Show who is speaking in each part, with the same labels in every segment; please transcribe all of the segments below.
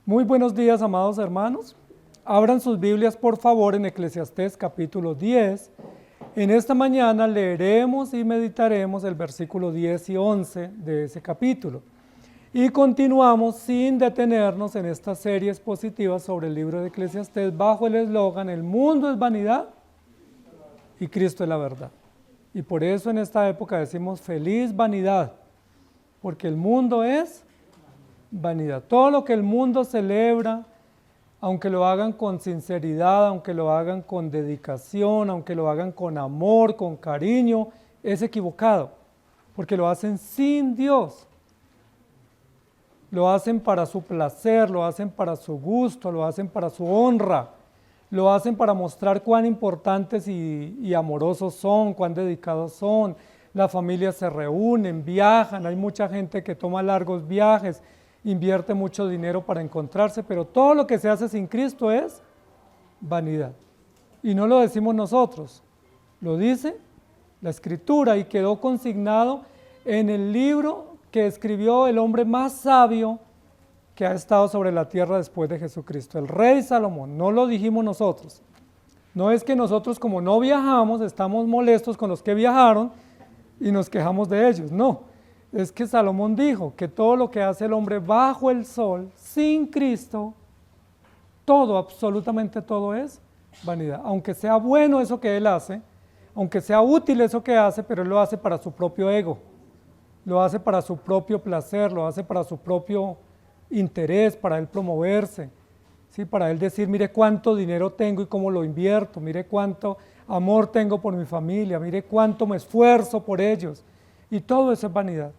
Speaker 1: Muy buenos días, amados hermanos. Abran sus Biblias, por favor, en Eclesiastés capítulo 10. En esta mañana leeremos y meditaremos el versículo 10 y 11 de ese capítulo. Y continuamos sin detenernos en esta serie expositiva sobre el libro de Eclesiastés bajo el eslogan: el mundo es vanidad y Cristo es la verdad. Y por eso en esta época decimos feliz vanidad, porque el mundo es vanidad. Todo lo que el mundo celebra, aunque lo hagan con sinceridad, aunque lo hagan con dedicación, aunque lo hagan con amor, con cariño, es equivocado, porque lo hacen sin Dios. Lo hacen para su placer, lo hacen para su gusto, lo hacen para su honra, lo hacen para mostrar cuán importantes y amorosos son, cuán dedicados son. Las familias se reúnen, viajan, hay mucha gente que toma largos viajes, invierte mucho dinero para encontrarse, pero todo lo que se hace sin Cristo es vanidad. Y no lo decimos nosotros, lo dice la Escritura, y quedó consignado en el libro que escribió el hombre más sabio que ha estado sobre la tierra después de Jesucristo, el rey Salomón. No lo dijimos nosotros. No es que nosotros, como no viajamos, estamos molestos con los que viajaron y nos quejamos de ellos, no. Es que Salomón dijo que todo lo que hace el hombre bajo el sol, sin Cristo, todo, absolutamente todo es vanidad. Aunque sea bueno eso que él hace, aunque sea útil eso que hace, pero él lo hace para su propio ego, lo hace para su propio placer, lo hace para su propio interés, para él promoverse, ¿sí? Para él decir, mire cuánto dinero tengo y cómo lo invierto, mire cuánto amor tengo por mi familia, mire cuánto me esfuerzo por ellos. Y todo eso es vanidad,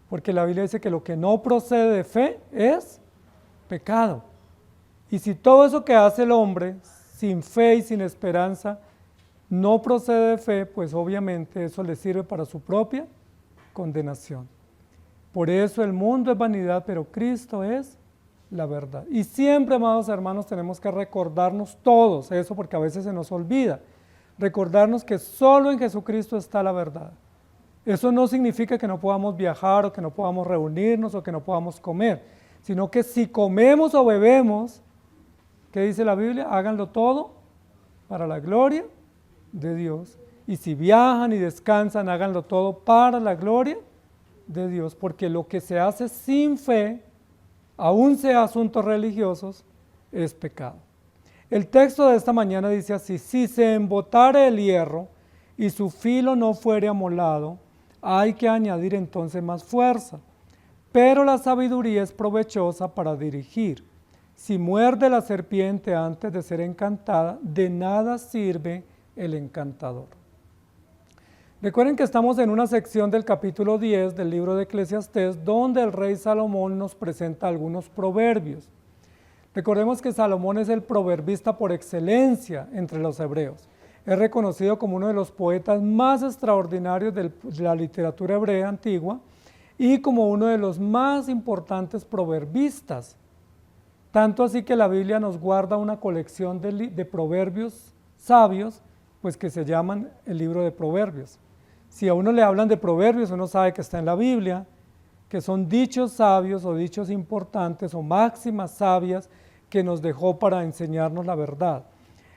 Speaker 1: porque la Biblia dice que lo que no procede de fe es pecado. Y si todo eso que hace el hombre, sin fe y sin esperanza, no procede de fe, pues obviamente eso le sirve para su propia condenación. Por eso el mundo es vanidad, pero Cristo es la verdad. Y siempre, amados hermanos, tenemos que recordarnos todos eso, porque a veces se nos olvida. Recordarnos que solo en Jesucristo está la verdad. Eso no significa que no podamos viajar, o que no podamos reunirnos, o que no podamos comer, sino que si comemos o bebemos, ¿qué dice la Biblia? Háganlo todo para la gloria de Dios. Y si viajan y descansan, háganlo todo para la gloria de Dios, porque lo que se hace sin fe, aun sea asuntos religiosos, es pecado. El texto de esta mañana dice así: si se embotare el hierro y su filo no fuere amolado, hay que añadir entonces más fuerza. Pero la sabiduría es provechosa para dirigir. Si muerde la serpiente antes de ser encantada, de nada sirve el encantador. Recuerden que estamos en una sección del capítulo 10 del libro de Eclesiastés, donde el rey Salomón nos presenta algunos proverbios. Recordemos que Salomón es el proverbista por excelencia entre los hebreos. Es reconocido como uno de los poetas más extraordinarios de la literatura hebrea antigua y como uno de los más importantes proverbistas. Tanto así que la Biblia nos guarda una colección de proverbios sabios, pues que se llaman el libro de Proverbios. Si a uno le hablan de proverbios, uno sabe que está en la Biblia, que son dichos sabios o dichos importantes o máximas sabias que nos dejó para enseñarnos la verdad.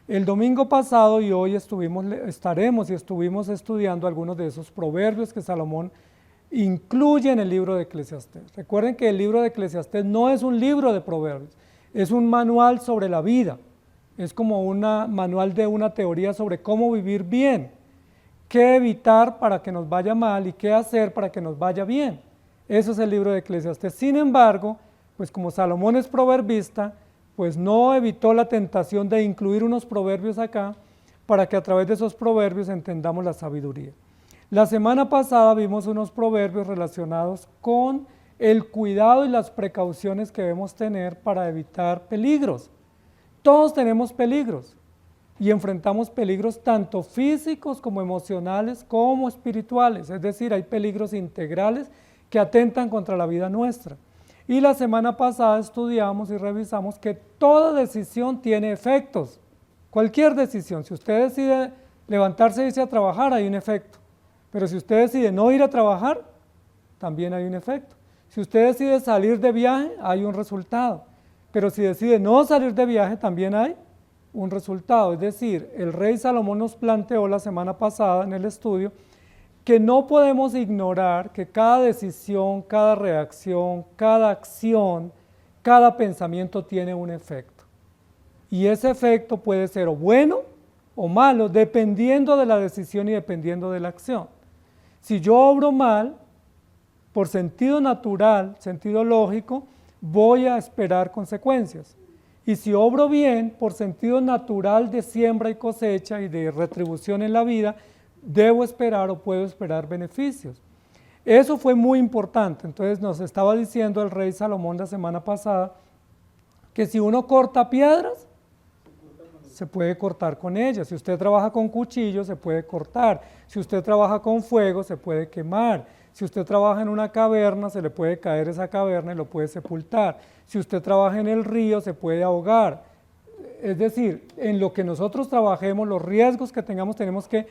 Speaker 1: El domingo pasado y hoy estuvimos estudiando algunos de esos proverbios que Salomón incluye en el libro de Eclesiastés. Recuerden que el libro de Eclesiastés no es un libro de proverbios, es un manual sobre la vida, es como un manual de una teoría sobre cómo vivir bien, qué evitar para que nos vaya mal y qué hacer para que nos vaya bien. Eso es el libro de Eclesiastés. Sin embargo, pues como Salomón es proverbista, pues no evitó la tentación de incluir unos proverbios acá para que a través de esos proverbios entendamos la sabiduría. La semana pasada vimos unos proverbios relacionados con el cuidado y las precauciones que debemos tener para evitar peligros. Todos tenemos peligros y enfrentamos peligros tanto físicos como emocionales como espirituales, es decir, hay peligros integrales que atentan contra la vida nuestra. Y la semana pasada estudiamos y revisamos que toda decisión tiene efectos, cualquier decisión. Si usted decide levantarse e irse a trabajar, hay un efecto, pero si usted decide no ir a trabajar, también hay un efecto. Si usted decide salir de viaje, hay un resultado. pero si decide no salir de viaje también hay un resultado. Es decir, el rey Salomón nos planteó la semana pasada en el estudio que no podemos ignorar que cada decisión, cada reacción, cada acción, cada pensamiento tiene un efecto. Y ese efecto puede ser o bueno o malo, dependiendo de la decisión y dependiendo de la acción. Si yo obro mal, por sentido natural, sentido lógico, voy a esperar consecuencias. Y si obro bien, por sentido natural de siembra y cosecha y de retribución en la vida, debo esperar o puedo esperar beneficios. Eso fue muy importante. Entonces nos estaba diciendo el rey Salomón la semana pasada que si uno corta piedras, se puede cortar con ellas. Si usted trabaja con cuchillo, se puede cortar. Si usted trabaja con fuego, se puede quemar. Si usted trabaja en una caverna, se le puede caer esa caverna y lo puede sepultar. Si usted trabaja en el río, se puede ahogar. Es decir, en lo que nosotros trabajemos, los riesgos que tengamos, tenemos que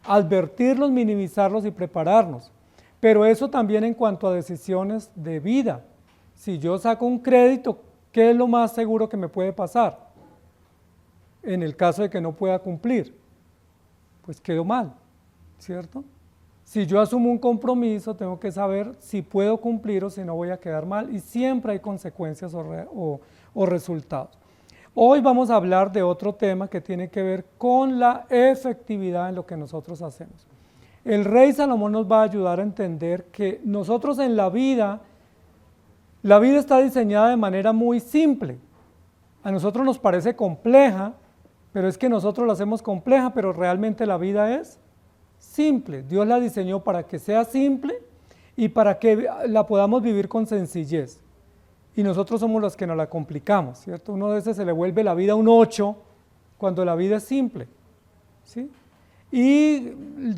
Speaker 1: advertirlos, minimizarlos y prepararnos. Pero eso también en cuanto a decisiones de vida. Si yo saco un crédito, ¿qué es lo más seguro que me puede pasar? En el caso de que no pueda cumplir, pues quedo mal, ¿cierto? Si yo asumo un compromiso, tengo que saber si puedo cumplir o si no voy a quedar mal, y siempre hay consecuencias o resultados. Hoy vamos a hablar de otro tema que tiene que ver con la efectividad en lo que nosotros hacemos. El rey Salomón nos va a ayudar a entender que nosotros en la vida está diseñada de manera muy simple. A nosotros nos parece compleja, pero es que nosotros la hacemos compleja, pero realmente la vida es simple. Dios la diseñó para que sea simple y para que la podamos vivir con sencillez. Y nosotros somos los que nos la complicamos, ¿cierto? Uno a veces se le vuelve la vida un 8 cuando la vida es simple, ¿sí? Y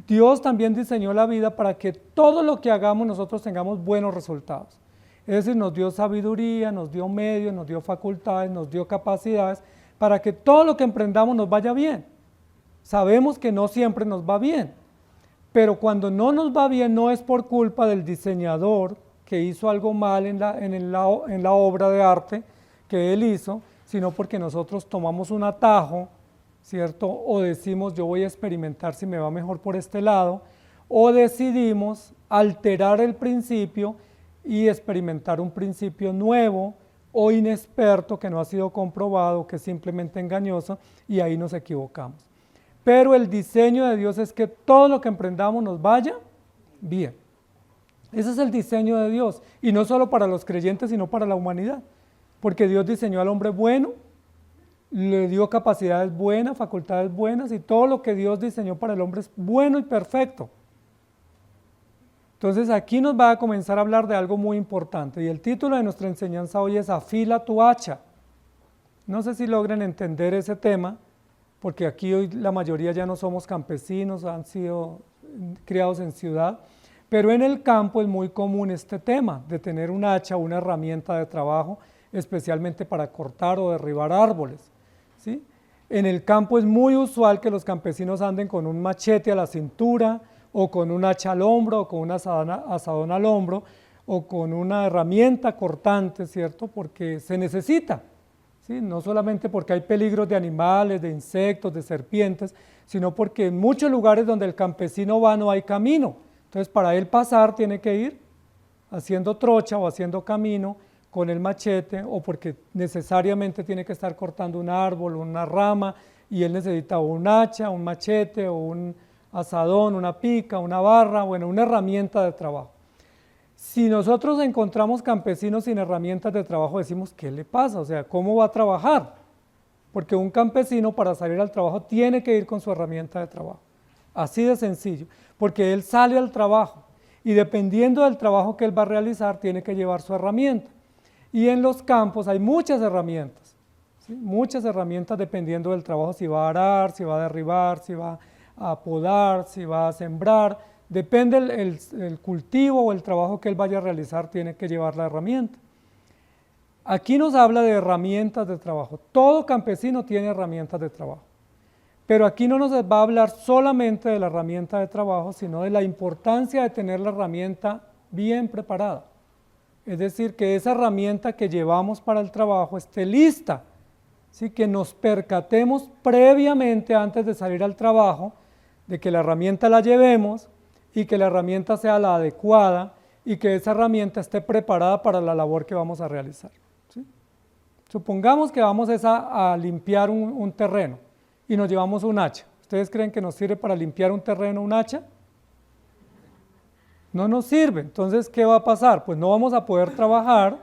Speaker 1: Dios también diseñó la vida para que todo lo que hagamos nosotros tengamos buenos resultados. Es decir, nos dio sabiduría, nos dio medios, nos dio facultades, nos dio capacidades para que todo lo que emprendamos nos vaya bien. Sabemos que no siempre nos va bien, pero cuando no nos va bien no es por culpa del diseñador que hizo algo mal en la obra de arte que él hizo, sino porque nosotros tomamos un atajo, ¿cierto? O decimos yo voy a experimentar si me va mejor por este lado, o decidimos alterar el principio y experimentar un principio nuevo o inexperto que no ha sido comprobado, que es simplemente engañoso, y ahí nos equivocamos. Pero el diseño de Dios es que todo lo que emprendamos nos vaya bien. Ese es el diseño de Dios, y no solo para los creyentes, sino para la humanidad, porque Dios diseñó al hombre bueno, le dio capacidades buenas, facultades buenas, y todo lo que Dios diseñó para el hombre es bueno y perfecto. Entonces aquí nos va a comenzar a hablar de algo muy importante, y el título de nuestra enseñanza hoy es Afila tu hacha. No sé si logren entender ese tema, porque aquí hoy la mayoría ya no somos campesinos, han sido criados en ciudad, pero en el campo es muy común este tema de tener un hacha, una herramienta de trabajo, especialmente para cortar o derribar árboles, ¿sí? En el campo es muy usual que los campesinos anden con un machete a la cintura, o con un hacha al hombro, o con un asadón al hombro, o con una herramienta cortante, ¿cierto? Porque se necesita, ¿sí? No solamente porque hay peligros de animales, de insectos, de serpientes, sino porque en muchos lugares donde el campesino va no hay camino. Entonces, para él pasar tiene que ir haciendo trocha o haciendo camino con el machete, o porque necesariamente tiene que estar cortando un árbol, una rama, y él necesita un hacha, un machete, o un asadón, una pica, una barra, bueno, una herramienta de trabajo. Si nosotros encontramos campesinos sin herramientas de trabajo, decimos, ¿qué le pasa? O sea, ¿cómo va a trabajar? Porque un campesino para salir al trabajo tiene que ir con su herramienta de trabajo. Así de sencillo, porque él sale al trabajo y dependiendo del trabajo que él va a realizar, tiene que llevar su herramienta. Y en los campos hay muchas herramientas, ¿sí? Muchas herramientas dependiendo del trabajo, si va a arar, si va a derribar, si va a podar, si va a sembrar, depende el cultivo o el trabajo que él vaya a realizar, tiene que llevar la herramienta. Aquí nos habla de herramientas de trabajo, todo campesino tiene herramientas de trabajo. Pero aquí no nos va a hablar solamente de la herramienta de trabajo, sino de la importancia de tener la herramienta bien preparada. Es decir, que esa herramienta que llevamos para el trabajo esté lista, ¿sí? Que nos percatemos previamente antes de salir al trabajo de que la herramienta la llevemos y que la herramienta sea la adecuada y que esa herramienta esté preparada para la labor que vamos a realizar, ¿sí? Supongamos que vamos a limpiar un terreno y nos llevamos un hacha. ¿Ustedes creen que nos sirve para limpiar un terreno un hacha? No nos sirve. Entonces, ¿qué va a pasar? Pues no vamos a poder trabajar,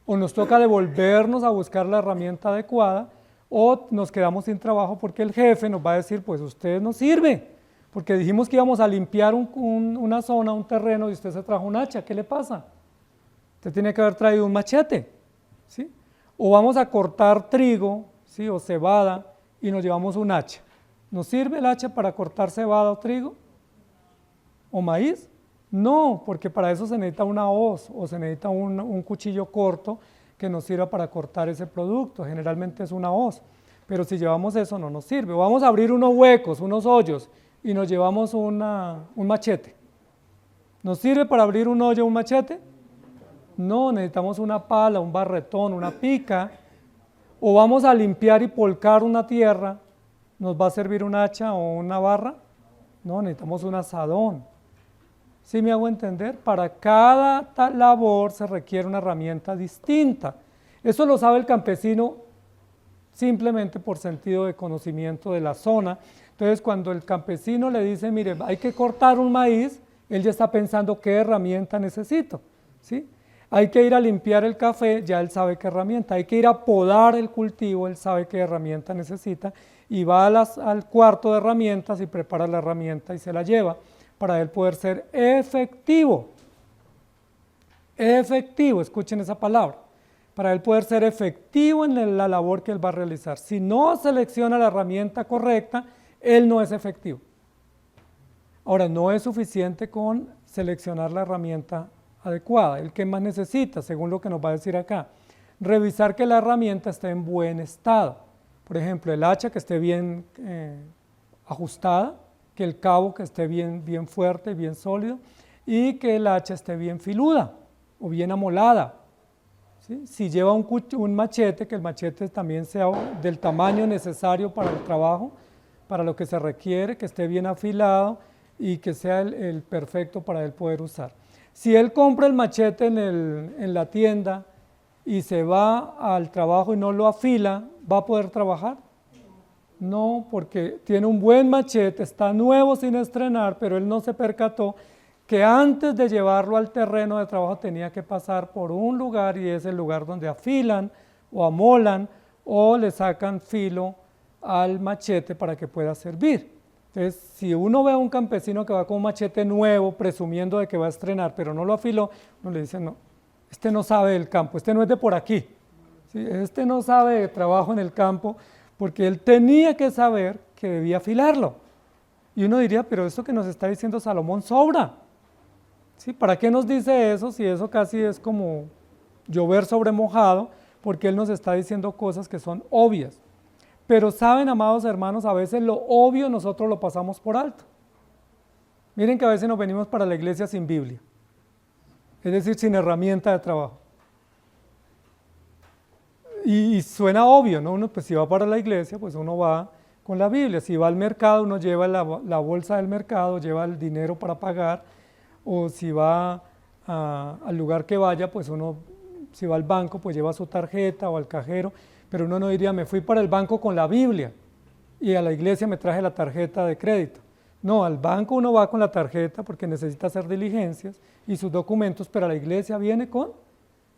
Speaker 1: o nos toca devolvernos a buscar la herramienta adecuada, o nos quedamos sin trabajo porque el jefe nos va a decir, pues usted no sirve, porque dijimos que íbamos a limpiar una zona, un terreno, y usted se trajo un hacha. ¿Qué le pasa? Usted tiene que haber traído un machete, ¿sí? O vamos a cortar trigo, ¿sí? O cebada, y nos llevamos un hacha. ¿Nos sirve el hacha para cortar cebada o trigo? ¿O maíz? No, porque para eso se necesita una hoz o se necesita un cuchillo corto que nos sirva para cortar ese producto. Generalmente es una hoz, pero si llevamos eso no nos sirve. O vamos a abrir unos huecos, unos hoyos y nos llevamos un machete. ¿Nos sirve para abrir un hoyo un machete? No, necesitamos una pala, un barretón, una pica. O vamos a limpiar y polcar una tierra, ¿nos va a servir un hacha o una barra? No, necesitamos un asadón. ¿Sí me hago entender? Para cada labor se requiere una herramienta distinta. Eso lo sabe el campesino simplemente por sentido de conocimiento de la zona. Entonces, cuando el campesino le dice, mire, hay que cortar un maíz, él ya está pensando qué herramienta necesito, ¿sí? Hay que ir a limpiar el café, ya él sabe qué herramienta. Hay que ir a podar el cultivo, él sabe qué herramienta necesita y va al cuarto de herramientas y prepara la herramienta y se la lleva para él poder ser efectivo. Efectivo, escuchen esa palabra. Para él poder ser efectivo en la labor que él va a realizar. Si no selecciona la herramienta correcta, él no es efectivo. Ahora, no es suficiente con seleccionar la herramienta adecuada. El que más necesita, según lo que nos va a decir acá, revisar que la herramienta esté en buen estado. Por ejemplo, el hacha que esté bien ajustada, que el cabo que esté bien fuerte, bien sólido, y que el hacha esté bien filuda o bien amolada, ¿sí? Si lleva un machete, que el machete también sea del tamaño necesario para el trabajo, para lo que se requiere, que esté bien afilado y que sea el perfecto para él poder usar. Si él compra el machete en la tienda y se va al trabajo y no lo afila, ¿va a poder trabajar? No, porque tiene un buen machete, está nuevo sin estrenar, pero él no se percató que antes de llevarlo al terreno de trabajo tenía que pasar por un lugar y es el lugar donde afilan o amolan o le sacan filo al machete para que pueda servir. Entonces, si uno ve a un campesino que va con un machete nuevo presumiendo de que va a estrenar, pero no lo afiló, uno le dice, no, este no sabe del campo, este no es de por aquí, ¿sí? Este no sabe de trabajo en el campo, porque él tenía que saber que debía afilarlo. Y uno diría, pero esto que nos está diciendo Salomón sobra. ¿Sí? ¿Para qué nos dice eso si eso casi es como llover sobre mojado? Porque él nos está diciendo cosas que son obvias. Pero saben, amados hermanos, a veces lo obvio nosotros lo pasamos por alto. Miren que a veces nos venimos para la iglesia sin Biblia, es decir, sin herramienta de trabajo. Y suena obvio, ¿no? Uno, pues si va para la iglesia, pues uno va con la Biblia. Si va al mercado, uno lleva la bolsa del mercado, lleva el dinero para pagar. O si va al lugar que vaya, pues uno, si va al banco, pues lleva su tarjeta o al cajero. Pero uno no diría, me fui para el banco con la Biblia y a la iglesia me traje la tarjeta de crédito. No, al banco uno va con la tarjeta porque necesita hacer diligencias y sus documentos, pero a la iglesia viene con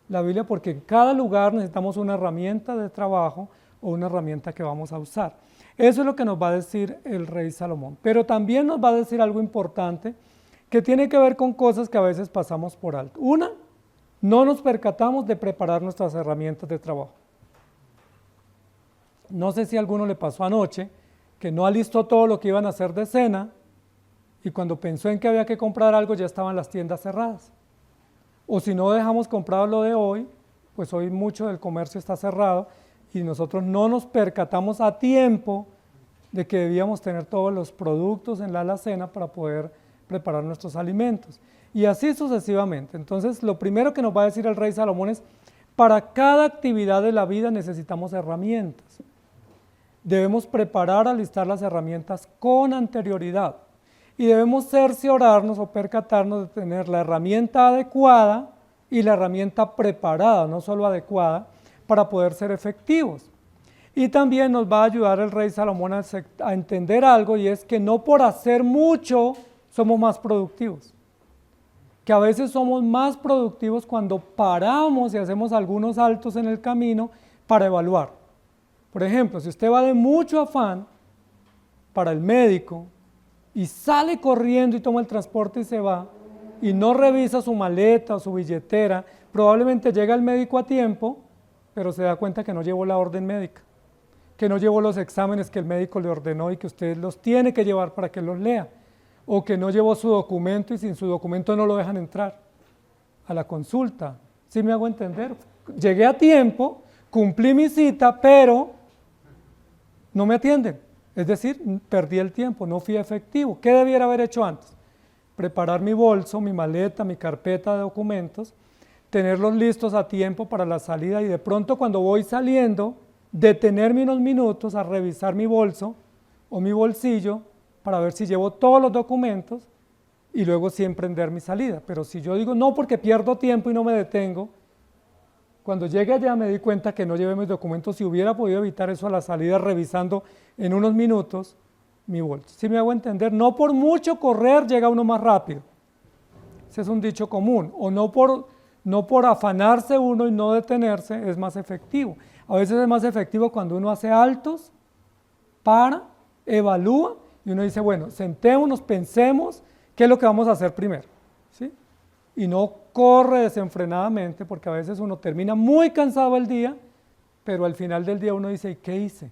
Speaker 1: la Biblia porque en cada lugar necesitamos una herramienta de trabajo o una herramienta que vamos a usar. Eso es lo que nos va a decir el rey Salomón. Pero también nos va a decir algo importante que tiene que ver con cosas que a veces pasamos por alto. Una, no nos percatamos de preparar nuestras herramientas de trabajo. No sé si a alguno le pasó anoche que no alistó todo lo que iban a hacer de cena y cuando pensó en que había que comprar algo ya estaban las tiendas cerradas. O si no dejamos comprado lo de hoy, pues hoy mucho del comercio está cerrado y nosotros no nos percatamos a tiempo de que debíamos tener todos los productos en la alacena para poder preparar nuestros alimentos. y así sucesivamente. Entonces, lo primero que nos va a decir el rey Salomón es, para cada actividad de la vida necesitamos herramientas. Debemos preparar, alistar las herramientas con anterioridad y debemos cerciorarnos o percatarnos de tener la herramienta adecuada y la herramienta preparada, no solo adecuada, para poder ser efectivos. Y también nos va a ayudar el rey Salomón a entender algo, y es que no por hacer mucho somos más productivos. Que a veces somos más productivos cuando paramos y hacemos algunos saltos en el camino para evaluar. Por ejemplo, si usted va de mucho afán para el médico y sale corriendo y toma el transporte y se va, y no revisa su maleta o su billetera, probablemente llega al médico a tiempo, pero se da cuenta que no llevó la orden médica, que no llevó los exámenes que el médico le ordenó y que usted los tiene que llevar para que los lea, o que no llevó su documento y sin su documento no lo dejan entrar a la consulta. ¿Sí me hago entender? Llegué a tiempo, cumplí mi cita, pero no me atienden. Es decir, perdí el tiempo, no fui efectivo. ¿Qué debiera haber hecho antes? Preparar mi bolso, mi maleta, mi carpeta de documentos, tenerlos listos a tiempo para la salida, y de pronto cuando voy saliendo, detenerme unos minutos a revisar mi bolso o mi bolsillo para ver si llevo todos los documentos y luego sí emprender mi salida. Pero si yo digo no porque pierdo tiempo y no me detengo, cuando llegue allá me di cuenta que no llevé mis documentos. Si hubiera podido evitar eso a la salida revisando en unos minutos mi bolso. ¿Sí me hago entender? No por mucho correr llega uno más rápido. Ese es un dicho común. O no por afanarse uno y no detenerse es más efectivo. A veces es más efectivo cuando uno hace altos, para, evalúa y uno dice, bueno, sentémonos, pensemos qué es lo que vamos a hacer primero, ¿sí? Y no corre desenfrenadamente, porque a veces uno termina muy cansado el día, pero al final del día uno dice, ¿y qué hice?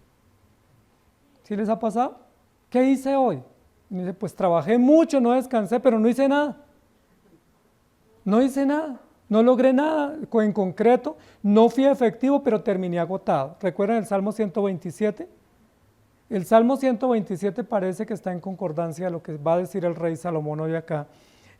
Speaker 1: ¿Sí les ha pasado? ¿Qué hice hoy? Y dice, pues trabajé mucho, no descansé, pero no hice nada. No hice nada, no logré nada en concreto, no fui efectivo, pero terminé agotado. ¿Recuerdan el Salmo 127? El Salmo 127 parece que está en concordancia a lo que va a decir el rey Salomón hoy acá,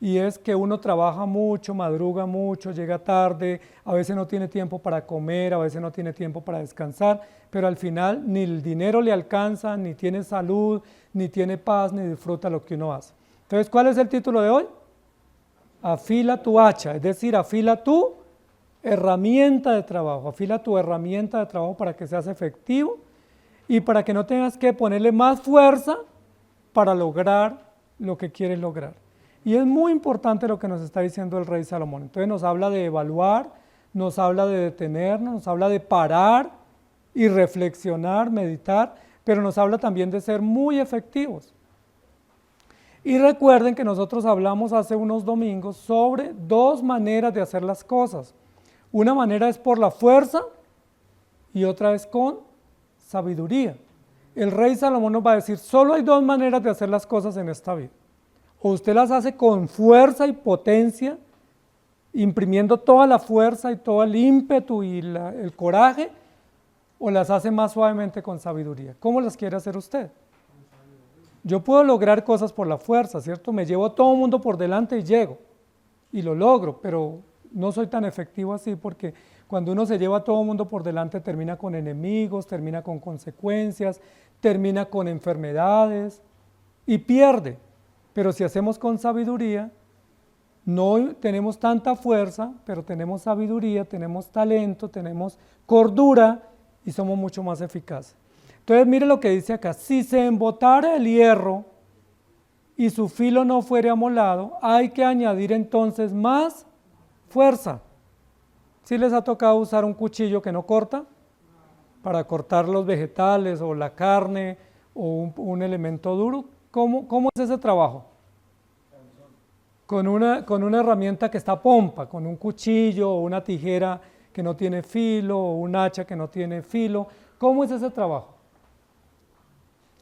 Speaker 1: y es que uno trabaja mucho, madruga mucho, llega tarde, a veces no tiene tiempo para comer, a veces no tiene tiempo para descansar, pero al final ni el dinero le alcanza, ni tiene salud, ni tiene paz, ni disfruta lo que uno hace. Entonces, ¿cuál es el título de hoy? Afila tu hacha, es decir, afila tu herramienta de trabajo, afila tu herramienta de trabajo para que seas efectivo y para que no tengas que ponerle más fuerza para lograr lo que quieres lograr. Y es muy importante lo que nos está diciendo el rey Salomón. Entonces nos habla de evaluar, nos habla de detenernos, nos habla de parar y reflexionar, meditar, pero nos habla también de ser muy efectivos. Y recuerden que nosotros hablamos hace unos domingos sobre dos maneras de hacer las cosas. Una manera es por la fuerza y otra es con sabiduría. El rey Salomón nos va a decir, solo hay dos maneras de hacer las cosas en esta vida. O usted las hace con fuerza y potencia, imprimiendo toda la fuerza y todo el ímpetu y el coraje, o las hace más suavemente con sabiduría. ¿Cómo las quiere hacer usted? Yo puedo lograr cosas por la fuerza, ¿cierto? Me llevo a todo el mundo por delante y llego, y lo logro, pero no soy tan efectivo así, porque cuando uno se lleva a todo el mundo por delante termina con enemigos, termina con consecuencias, termina con enfermedades y pierde. Pero si hacemos con sabiduría, no tenemos tanta fuerza, pero tenemos sabiduría, tenemos talento, tenemos cordura y somos mucho más eficaces. Entonces mire lo que dice acá, si se embotara el hierro y su filo no fuere amolado, hay que añadir entonces más fuerza. ¿Sí les ha tocado usar un cuchillo que no corta? Para cortar los vegetales o la carne o un elemento duro. ¿Cómo es ese trabajo? Con una herramienta que está pompa, con un cuchillo o una tijera que no tiene filo o un hacha que no tiene filo. ¿Cómo es ese trabajo?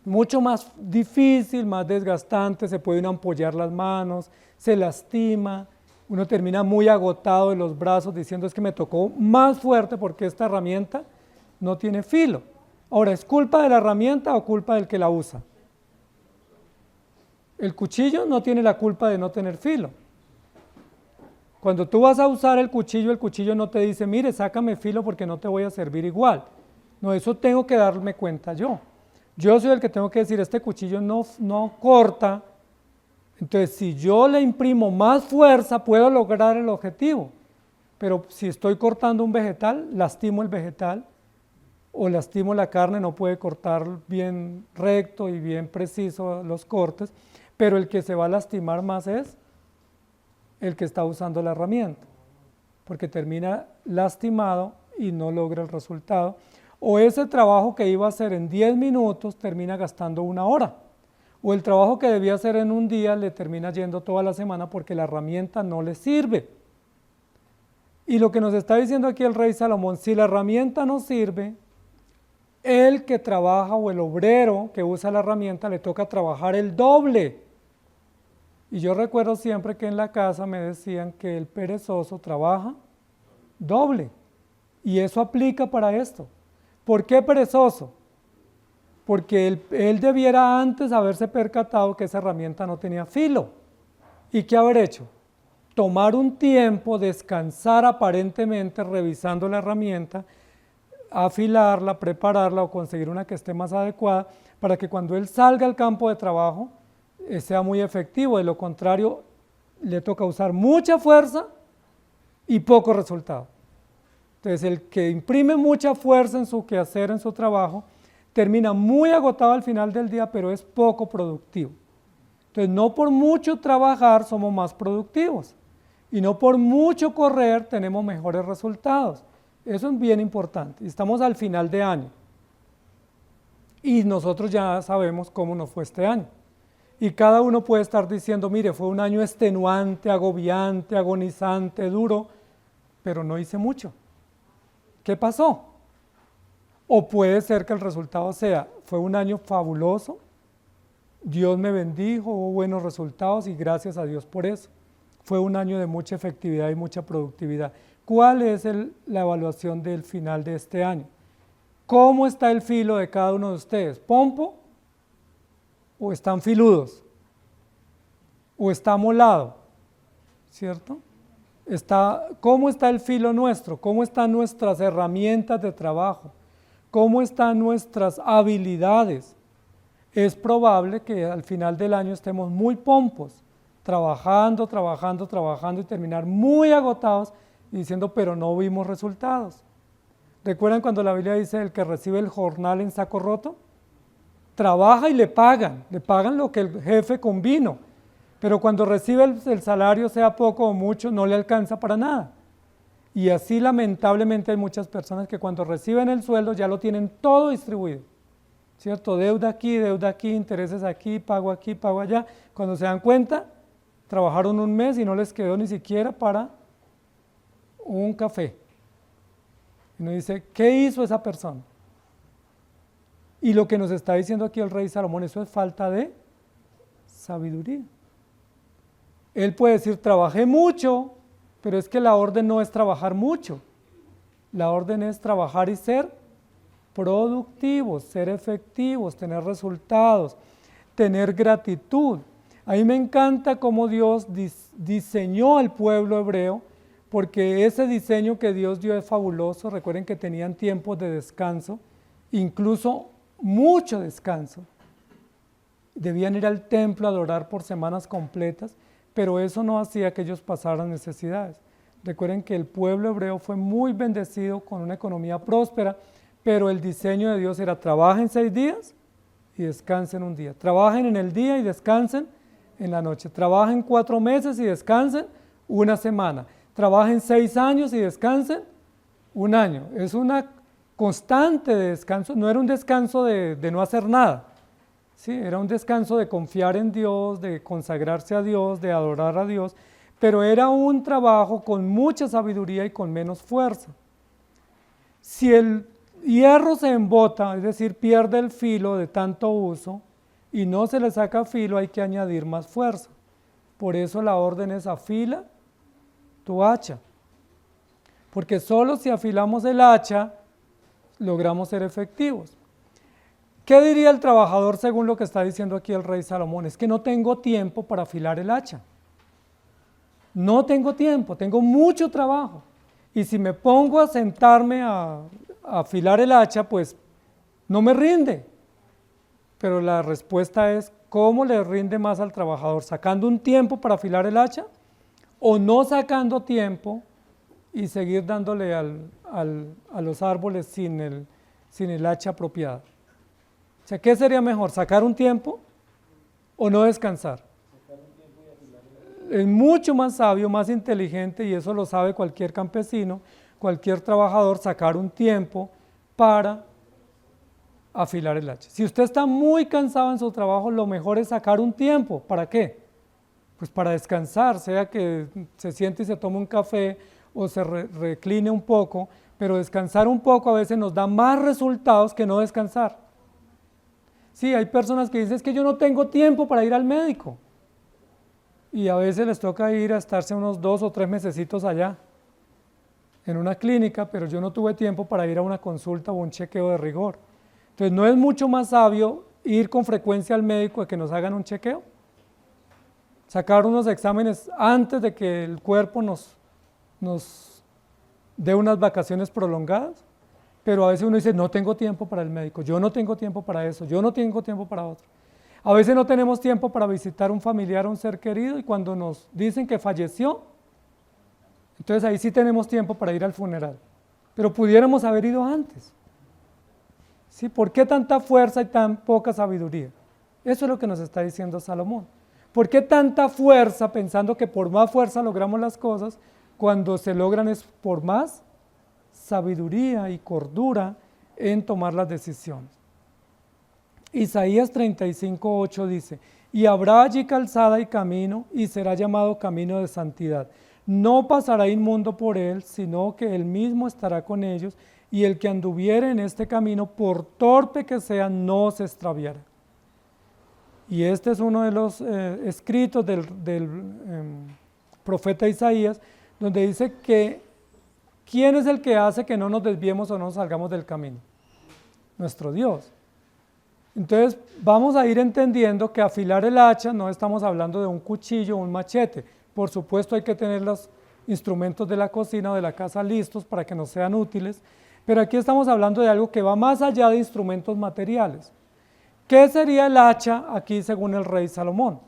Speaker 1: Mucho más difícil, más desgastante, se pueden ampollar las manos, se lastima, uno termina muy agotado de los brazos diciendo es que me tocó más fuerte porque esta herramienta no tiene filo. Ahora, ¿es culpa de la herramienta o culpa del que la usa? El cuchillo no tiene la culpa de no tener filo. Cuando tú vas a usar el cuchillo no te dice, mire, sácame filo porque no te voy a servir igual. No, eso tengo que darme cuenta yo. Yo soy el que tengo que decir, este cuchillo no corta. Entonces, si yo le imprimo más fuerza, puedo lograr el objetivo. Pero si estoy cortando un vegetal, lastimo el vegetal o lastimo la carne, no puede cortar bien recto y bien preciso los cortes, pero el que se va a lastimar más es el que está usando la herramienta, porque termina lastimado y no logra el resultado. O ese trabajo que iba a hacer en 10 minutos termina gastando 1 hora. O el trabajo que debía hacer en un día le termina yendo toda la semana porque la herramienta no le sirve. Y lo que nos está diciendo aquí el rey Salomón, si la herramienta no sirve, el que trabaja o el obrero que usa la herramienta le toca trabajar el doble. Y yo recuerdo siempre que en la casa me decían que el perezoso trabaja doble. Y eso aplica para esto. ¿Por qué perezoso? Porque él debiera antes haberse percatado que esa herramienta no tenía filo. ¿Y qué haber hecho? Tomar un tiempo, descansar aparentemente revisando la herramienta, afilarla, prepararla o conseguir una que esté más adecuada para que cuando él salga al campo de trabajo sea muy efectivo. De lo contrario, le toca usar mucha fuerza y poco resultado. Entonces, el que imprime mucha fuerza en su quehacer, en su trabajo, termina muy agotado al final del día, pero es poco productivo. Entonces, no por mucho trabajar somos más productivos y no por mucho correr tenemos mejores resultados. Eso es bien importante. Estamos al final de año y nosotros ya sabemos cómo nos fue este año. Y cada uno puede estar diciendo, mire, fue un año extenuante, agobiante, agonizante, duro, pero no hice mucho. ¿Qué pasó? O puede ser que el resultado sea, fue un año fabuloso, Dios me bendijo, hubo buenos resultados y gracias a Dios por eso. Fue un año de mucha efectividad y mucha productividad. ¿Cuál es la evaluación del final de este año? ¿Cómo está el filo de cada uno de ustedes? ¿Pompo? ¿O están filudos? ¿O está molado? ¿Cierto? ¿Cómo está el filo nuestro? ¿Cómo están nuestras herramientas de trabajo? ¿Cómo están nuestras habilidades? Es probable que al final del año estemos muy pompos, trabajando y terminar muy agotados y diciendo, pero no vimos resultados. ¿Recuerdan cuando la Biblia dice el que recibe el jornal en saco roto? Trabaja y le pagan lo que el jefe convino, pero cuando recibe el salario, sea poco o mucho, no le alcanza para nada. Y así lamentablemente hay muchas personas que cuando reciben el sueldo ya lo tienen todo distribuido, ¿cierto? Deuda aquí, intereses aquí, pago allá. Cuando se dan cuenta, trabajaron un mes y no les quedó ni siquiera para un café. Y uno dice, ¿qué hizo esa persona? Y lo que nos está diciendo aquí el rey Salomón, eso es falta de sabiduría. Él puede decir, trabajé mucho, pero es que la orden no es trabajar mucho. La orden es trabajar y ser productivos, ser efectivos, tener resultados, tener gratitud. A mí me encanta cómo Dios diseñó al pueblo hebreo, porque ese diseño que Dios dio es fabuloso. Recuerden que tenían tiempos de descanso, incluso mucho descanso. Debían ir al templo a adorar por semanas completas, pero eso no hacía que ellos pasaran necesidades. Recuerden que el pueblo hebreo fue muy bendecido con una economía próspera, pero el diseño de Dios era trabajen 6 días y descansen un día. Trabajen en el día y descansen en la noche. Trabajen 4 meses y descansen una semana. Trabajen 6 años y descansen un año. Es una constante de descanso, no era un descanso de no hacer nada. Sí, era un descanso de confiar en Dios, de consagrarse a Dios, de adorar a Dios, pero era un trabajo con mucha sabiduría y con menos fuerza. Si el hierro se embota, es decir, pierde el filo de tanto uso y no se le saca filo, hay que añadir más fuerza. Por eso la orden es afila tu hacha, porque solo si afilamos el hacha logramos ser efectivos. ¿Qué diría el trabajador según lo que está diciendo aquí el rey Salomón? Es que no tengo tiempo para afilar el hacha. no tengo tiempo, tengo mucho trabajo. Y si me pongo a sentarme a afilar el hacha, pues no me rinde. Pero la respuesta es, ¿cómo le rinde más al trabajador? ¿Sacando un tiempo para afilar el hacha? ¿O no sacando tiempo y seguir dándole a los árboles sin el hacha apropiada? O sea, ¿qué sería mejor? ¿Sacar un tiempo o no descansar? Es mucho más sabio, más inteligente, y eso lo sabe cualquier campesino, cualquier trabajador, sacar un tiempo para afilar el hacha. Si usted está muy cansado en su trabajo, lo mejor es sacar un tiempo. ¿Para qué? Pues para descansar, sea que se siente y se tome un café o se recline un poco, pero descansar un poco a veces nos da más resultados que no descansar. Sí, hay personas que dicen, es que yo no tengo tiempo para ir al médico. Y a veces les toca ir a estarse unos 2 o 3 mesecitos allá, en una clínica, pero yo no tuve tiempo para ir a una consulta o un chequeo de rigor. Entonces, ¿no es mucho más sabio ir con frecuencia al médico a que nos hagan un chequeo? Sacar unos exámenes antes de que el cuerpo nos dé unas vacaciones prolongadas, pero a veces uno dice, no tengo tiempo para el médico, yo no tengo tiempo para eso, yo no tengo tiempo para otro. A veces no tenemos tiempo para visitar un familiar o un ser querido, y cuando nos dicen que falleció, entonces ahí sí tenemos tiempo para ir al funeral, pero pudiéramos haber ido antes. ¿Sí? ¿Por qué tanta fuerza y tan poca sabiduría? Eso es lo que nos está diciendo Salomón. ¿Por qué tanta fuerza pensando que por más fuerza logramos las cosas, cuando se logran es por más sabiduría y cordura en tomar las decisiones? Isaías 35:8 dice, y habrá allí calzada y camino, y será llamado camino de santidad. No pasará inmundo por él, sino que él mismo estará con ellos, y el que anduviere en este camino, por torpe que sea, no se extraviará. Y este es uno de los escritos del profeta Isaías, donde dice que ¿quién es el que hace que no nos desviemos o no nos salgamos del camino? Nuestro Dios. Entonces vamos a ir entendiendo que afilar el hacha no estamos hablando de un cuchillo o un machete. Por supuesto hay que tener los instrumentos de la cocina o de la casa listos para que nos sean útiles, pero aquí estamos hablando de algo que va más allá de instrumentos materiales. ¿Qué sería el hacha aquí según el rey Salomón?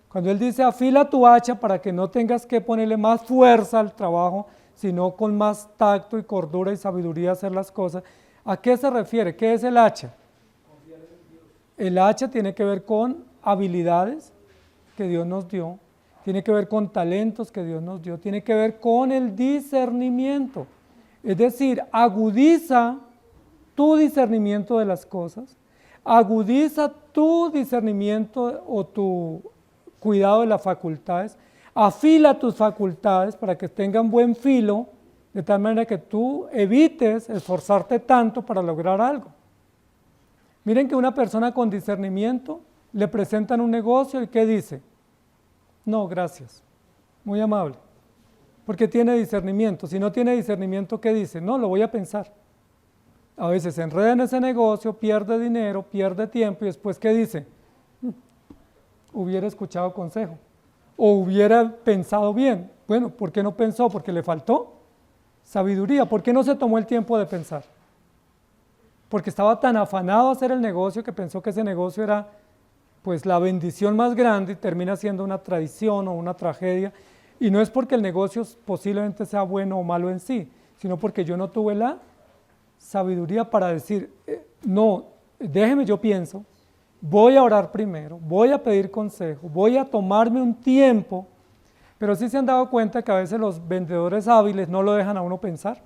Speaker 1: Cuando él dice afila tu hacha para que no tengas que ponerle más fuerza al trabajo, sino con más tacto y cordura y sabiduría hacer las cosas, ¿a qué se refiere? ¿Qué es el hacha? El hacha tiene que ver con habilidades que Dios nos dio, tiene que ver con talentos que Dios nos dio, tiene que ver con el discernimiento. Es decir, agudiza tu discernimiento de las cosas, agudiza tu discernimiento o tu cuidado de las facultades, afila tus facultades para que tengan buen filo, de tal manera que tú evites esforzarte tanto para lograr algo. Miren que una persona con discernimiento le presentan un negocio y ¿qué dice? No, gracias, muy amable, porque tiene discernimiento. Si no tiene discernimiento, ¿qué dice? No, lo voy a pensar. A veces se enreda en ese negocio, pierde dinero, pierde tiempo y después ¿qué dice? Hubiera escuchado consejo o hubiera pensado bien. Bueno, ¿por qué no pensó? Porque le faltó sabiduría. ¿Por qué no se tomó el tiempo de pensar? Porque estaba tan afanado a hacer el negocio que pensó que ese negocio era pues la bendición más grande y termina siendo una traición o una tragedia. Y no es porque el negocio posiblemente sea bueno o malo en sí, sino porque yo no tuve la sabiduría para decir, no, déjeme yo pienso, voy a orar primero, voy a pedir consejo, voy a tomarme un tiempo, pero sí se han dado cuenta que a veces los vendedores hábiles no lo dejan a uno pensar.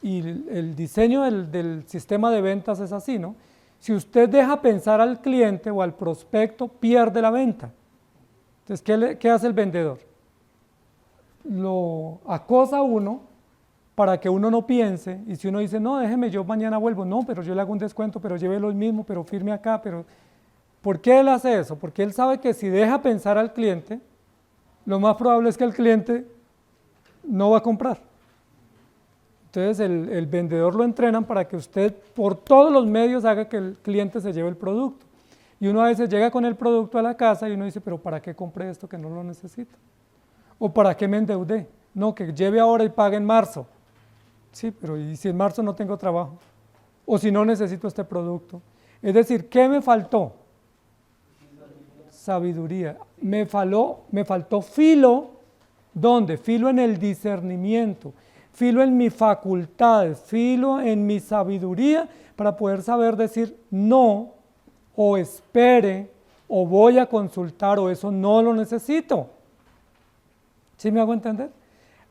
Speaker 1: Y el diseño del sistema de ventas es así, ¿no? Si usted deja pensar al cliente o al prospecto, pierde la venta. Entonces, ¿qué hace el vendedor? Lo acosa a uno para que uno no piense, y si uno dice, no, déjeme, yo mañana vuelvo, no, pero yo le hago un descuento, pero llévelo hoy mismo, pero firme acá, pero... ¿Por qué él hace eso? Porque él sabe que si deja pensar al cliente, lo más probable es que el cliente no va a comprar. Entonces el vendedor lo entrenan para que usted por todos los medios haga que el cliente se lleve el producto. Y uno a veces llega con el producto a la casa y uno dice, pero ¿para qué compré esto que no lo necesito? ¿O para qué me endeudé? No, que lleve ahora y pague en marzo. Sí, pero ¿y si en marzo no tengo trabajo? O si no necesito este producto. Es decir, ¿qué me faltó? Sabiduría. Me faltó filo. ¿Dónde? Filo en el discernimiento, filo en mis facultades, filo en mi sabiduría para poder saber decir no, o espere, o voy a consultar, o eso no lo necesito. ¿Sí me hago entender?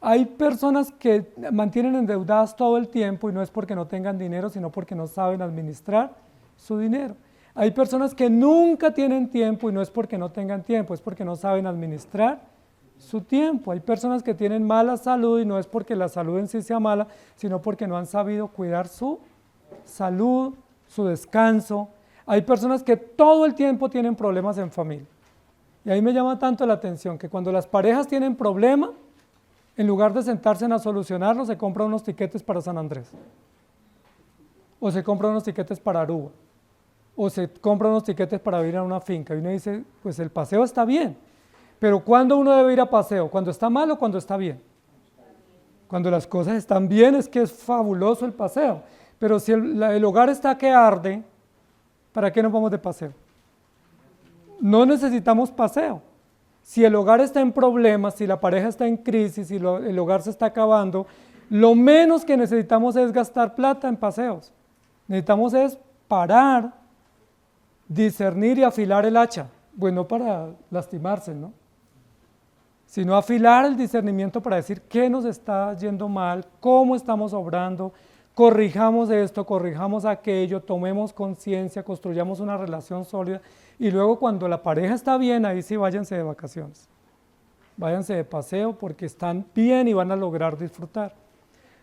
Speaker 1: Hay personas que mantienen endeudadas todo el tiempo y no es porque no tengan dinero, sino porque no saben administrar su dinero. Hay personas que nunca tienen tiempo y no es porque no tengan tiempo, es porque no saben administrar su tiempo. Hay personas que tienen mala salud y no es porque la salud en sí sea mala, sino porque no han sabido cuidar su salud, su descanso. Hay personas que todo el tiempo tienen problemas en familia. Y ahí me llama tanto la atención que cuando las parejas tienen problemas, en lugar de sentarse a solucionarlo, se compran unos tiquetes para San Andrés. O se compran unos tiquetes para Aruba. O se compran unos tiquetes para ir a una finca. Y uno dice, pues el paseo está bien. Pero ¿cuándo uno debe ir a paseo? ¿Cuando está mal o cuando está bien? Cuando las cosas están bien es que es fabuloso el paseo. Pero si el hogar está que arde, ¿para qué nos vamos de paseo? No necesitamos paseo. Si el hogar está en problemas, si la pareja está en crisis, si el hogar se está acabando, lo menos que necesitamos es gastar plata en paseos. Necesitamos es parar, discernir y afilar el hacha. Bueno, para lastimarse, ¿no? Sino afilar el discernimiento para decir qué nos está yendo mal, cómo estamos obrando, corrijamos esto, corrijamos aquello, tomemos conciencia, construyamos una relación sólida y luego cuando la pareja está bien, ahí sí váyanse de vacaciones, váyanse de paseo porque están bien y van a lograr disfrutar.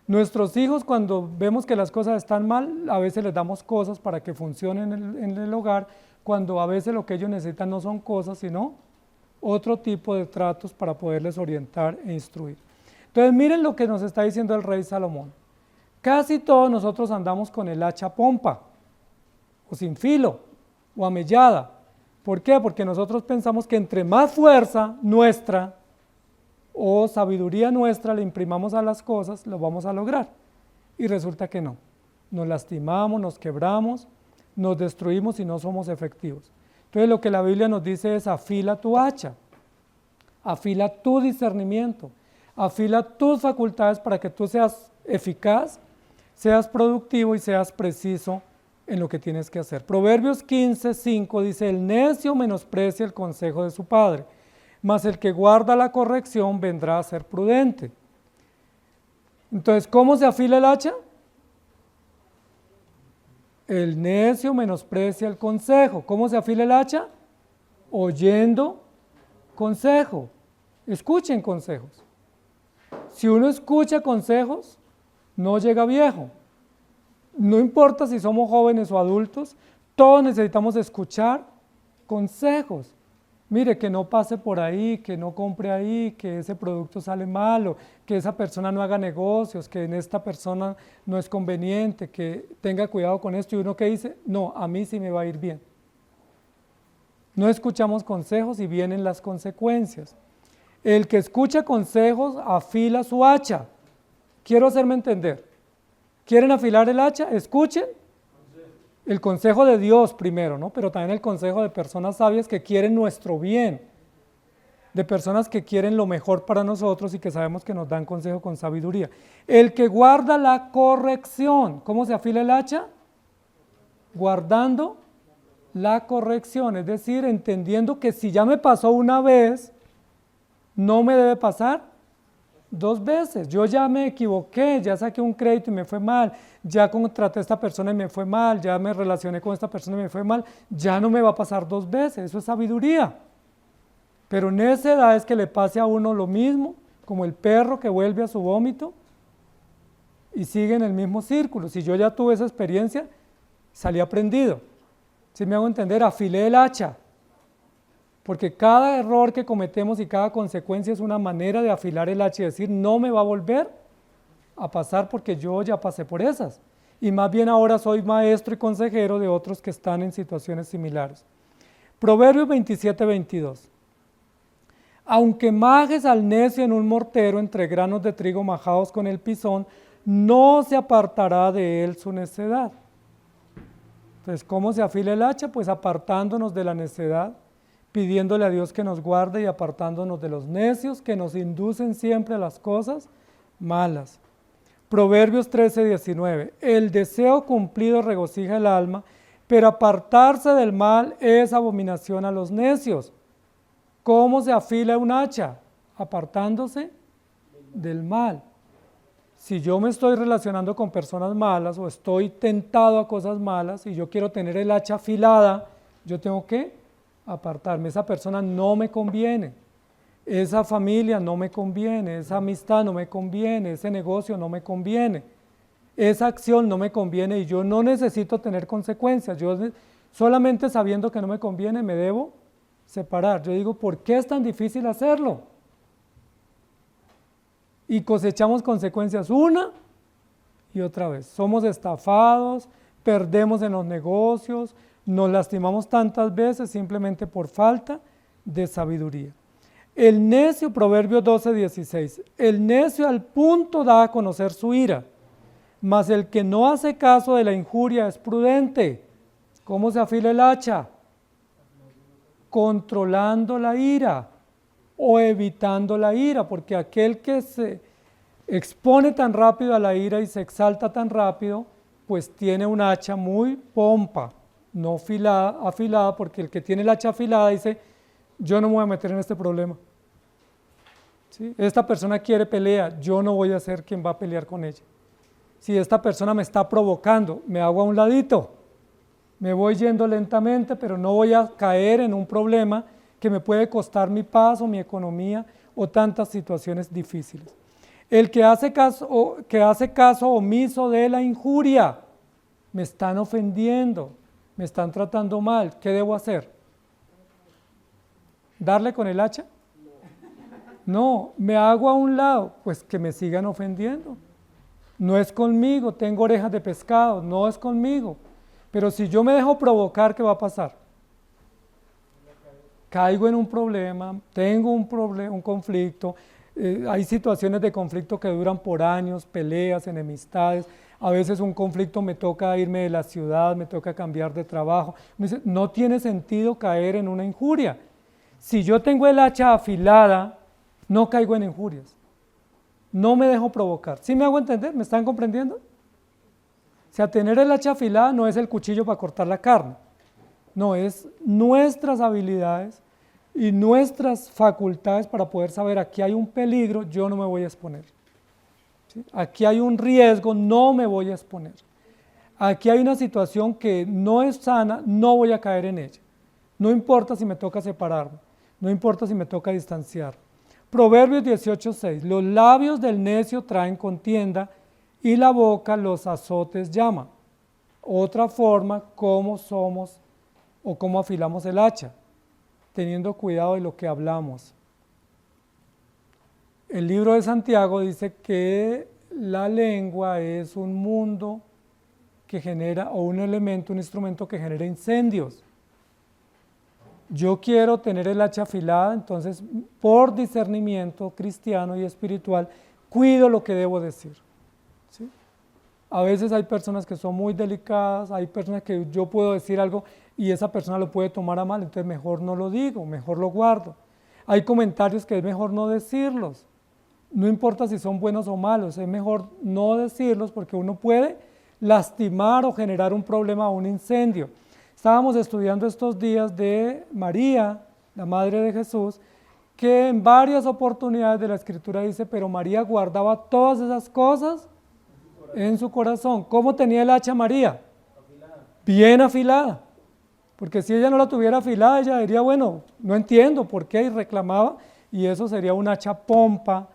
Speaker 1: Nuestros hijos cuando vemos que las cosas están mal, a veces les damos cosas para que funcionen en el hogar, cuando a veces lo que ellos necesitan no son cosas, sino otro tipo de tratos para poderles orientar e instruir. Entonces miren lo que nos está diciendo el rey Salomón. Casi todos nosotros andamos con el hacha pompa, o sin filo, o amellada. ¿Por qué? Porque nosotros pensamos que entre más fuerza nuestra o sabiduría nuestra le imprimamos a las cosas, lo vamos a lograr. Y resulta que no. Nos lastimamos, nos quebramos, nos destruimos y no somos efectivos. Entonces lo que la Biblia nos dice es afila tu hacha, afila tu discernimiento, afila tus facultades para que tú seas eficaz, seas productivo y seas preciso en lo que tienes que hacer. Proverbios 15:5 dice, el necio menosprecia el consejo de su padre, mas el que guarda la corrección vendrá a ser prudente. Entonces, ¿cómo se afila el hacha? El necio menosprecia el consejo. ¿Cómo se afila el hacha? Oyendo consejo. Escuchen consejos. Si uno escucha consejos, no llega viejo. No importa si somos jóvenes o adultos, todos necesitamos escuchar consejos. Mire, que no pase por ahí, que no compre ahí, que ese producto sale malo, que esa persona no haga negocios, que en esta persona no es conveniente, que tenga cuidado con esto. Y uno que dice, no, a mí sí me va a ir bien. No escuchamos consejos y vienen las consecuencias. El que escucha consejos afila su hacha. Quiero hacerme entender. ¿Quieren afilar el hacha? Escuchen. El consejo de Dios primero, ¿no? Pero también el consejo de personas sabias que quieren nuestro bien, de personas que quieren lo mejor para nosotros y que sabemos que nos dan consejo con sabiduría. El que guarda la corrección, ¿cómo se afila el hacha? Guardando la corrección, es decir, entendiendo que si ya me pasó una vez, no me debe pasar dos veces. Yo ya me equivoqué, ya saqué un crédito y me fue mal, ya contraté a esta persona y me fue mal, ya me relacioné con esta persona y me fue mal, ya no me va a pasar dos veces, eso es sabiduría. Pero en esa edad es que le pase a uno lo mismo, como el perro que vuelve a su vómito y sigue en el mismo círculo. Si yo ya tuve esa experiencia, salí aprendido. Si me hago entender, afilé el hacha. Porque cada error que cometemos y cada consecuencia es una manera de afilar el hacha y decir, no me va a volver a pasar porque yo ya pasé por esas. Y más bien ahora soy maestro y consejero de otros que están en situaciones similares. Proverbios 27:22. Aunque majes al necio en un mortero entre granos de trigo majados con el pisón, no se apartará de él su necedad. Entonces, ¿cómo se afila el hacha? Pues apartándonos de la necedad, pidiéndole a Dios que nos guarde y apartándonos de los necios que nos inducen siempre a las cosas malas. Proverbios 13:19. El deseo cumplido regocija el alma, pero apartarse del mal es abominación a los necios. ¿Cómo se afila un hacha? Apartándose del mal. Si yo me estoy relacionando con personas malas o estoy tentado a cosas malas y yo quiero tener el hacha afilada, yo tengo que apartarme. Esa persona no me conviene, esa familia no me conviene, esa amistad no me conviene, ese negocio no me conviene, esa acción no me conviene y yo no necesito tener consecuencias. Yo solamente sabiendo que no me conviene me debo separar. Yo digo, ¿por qué es tan difícil hacerlo? Y cosechamos consecuencias una y otra vez. Somos estafados, perdemos en los negocios, nos lastimamos tantas veces simplemente por falta de sabiduría. El necio, Proverbios 12:16, el necio al punto da a conocer su ira, mas el que no hace caso de la injuria es prudente. ¿Cómo se afila el hacha? Controlando la ira o evitando la ira, porque aquel que se expone tan rápido a la ira y se exalta tan rápido, pues tiene un hacha muy pompa, no afilada, porque el que tiene el hacha afilada dice, yo no me voy a meter en este problema. ¿Sí? Esta persona quiere pelea, yo no voy a ser quien va a pelear con ella. Si esta persona me está provocando, me hago a un ladito, me voy yendo lentamente, pero no voy a caer en un problema que me puede costar mi paz o mi economía o tantas situaciones difíciles. El que hace caso omiso de la injuria, me están ofendiendo, me están tratando mal, ¿qué debo hacer? ¿Darle con el hacha? No, me hago a un lado, pues que me sigan ofendiendo. No es conmigo, tengo orejas de pescado, no es conmigo. Pero si yo me dejo provocar, ¿qué va a pasar? Caigo en un problema, tengo un conflicto, hay situaciones de conflicto que duran por años, peleas, enemistades, a veces un conflicto me toca irme de la ciudad, me toca cambiar de trabajo. Me dice, no tiene sentido caer en una injuria. Si yo tengo el hacha afilada, no caigo en injurias, no me dejo provocar. ¿Sí me hago entender? ¿Me están comprendiendo? O sea, tener el hacha afilada no es el cuchillo para cortar la carne, no, es nuestras habilidades y nuestras facultades para poder saber aquí hay un peligro, yo no me voy a exponer. ¿Sí? Aquí hay un riesgo, no me voy a exponer. Aquí hay una situación que no es sana, no voy a caer en ella. No importa si me toca separarme, no importa si me toca distanciar. Proverbios 18:6, los labios del necio traen contienda y la boca los azotes llama. Otra forma, cómo somos o cómo afilamos el hacha, teniendo cuidado de lo que hablamos. El libro de Santiago dice que la lengua es un mundo que genera, o un elemento, un instrumento que genera incendios. Yo quiero tener el hacha afilada, entonces por discernimiento cristiano y espiritual, cuido lo que debo decir. ¿Sí? A veces hay personas que son muy delicadas, hay personas que yo puedo decir algo y esa persona lo puede tomar a mal, entonces mejor no lo digo, mejor lo guardo. Hay comentarios que es mejor no decirlos, no importa si son buenos o malos, es mejor no decirlos porque uno puede lastimar o generar un problema o un incendio. Estábamos estudiando estos días de María, la Madre de Jesús, que en varias oportunidades de la Escritura dice, pero María guardaba todas esas cosas en su corazón. ¿Cómo tenía el hacha María? Bien afilada. Porque si ella no la tuviera afilada, ella diría, bueno, no entiendo por qué, y reclamaba, y eso sería un hacha pompa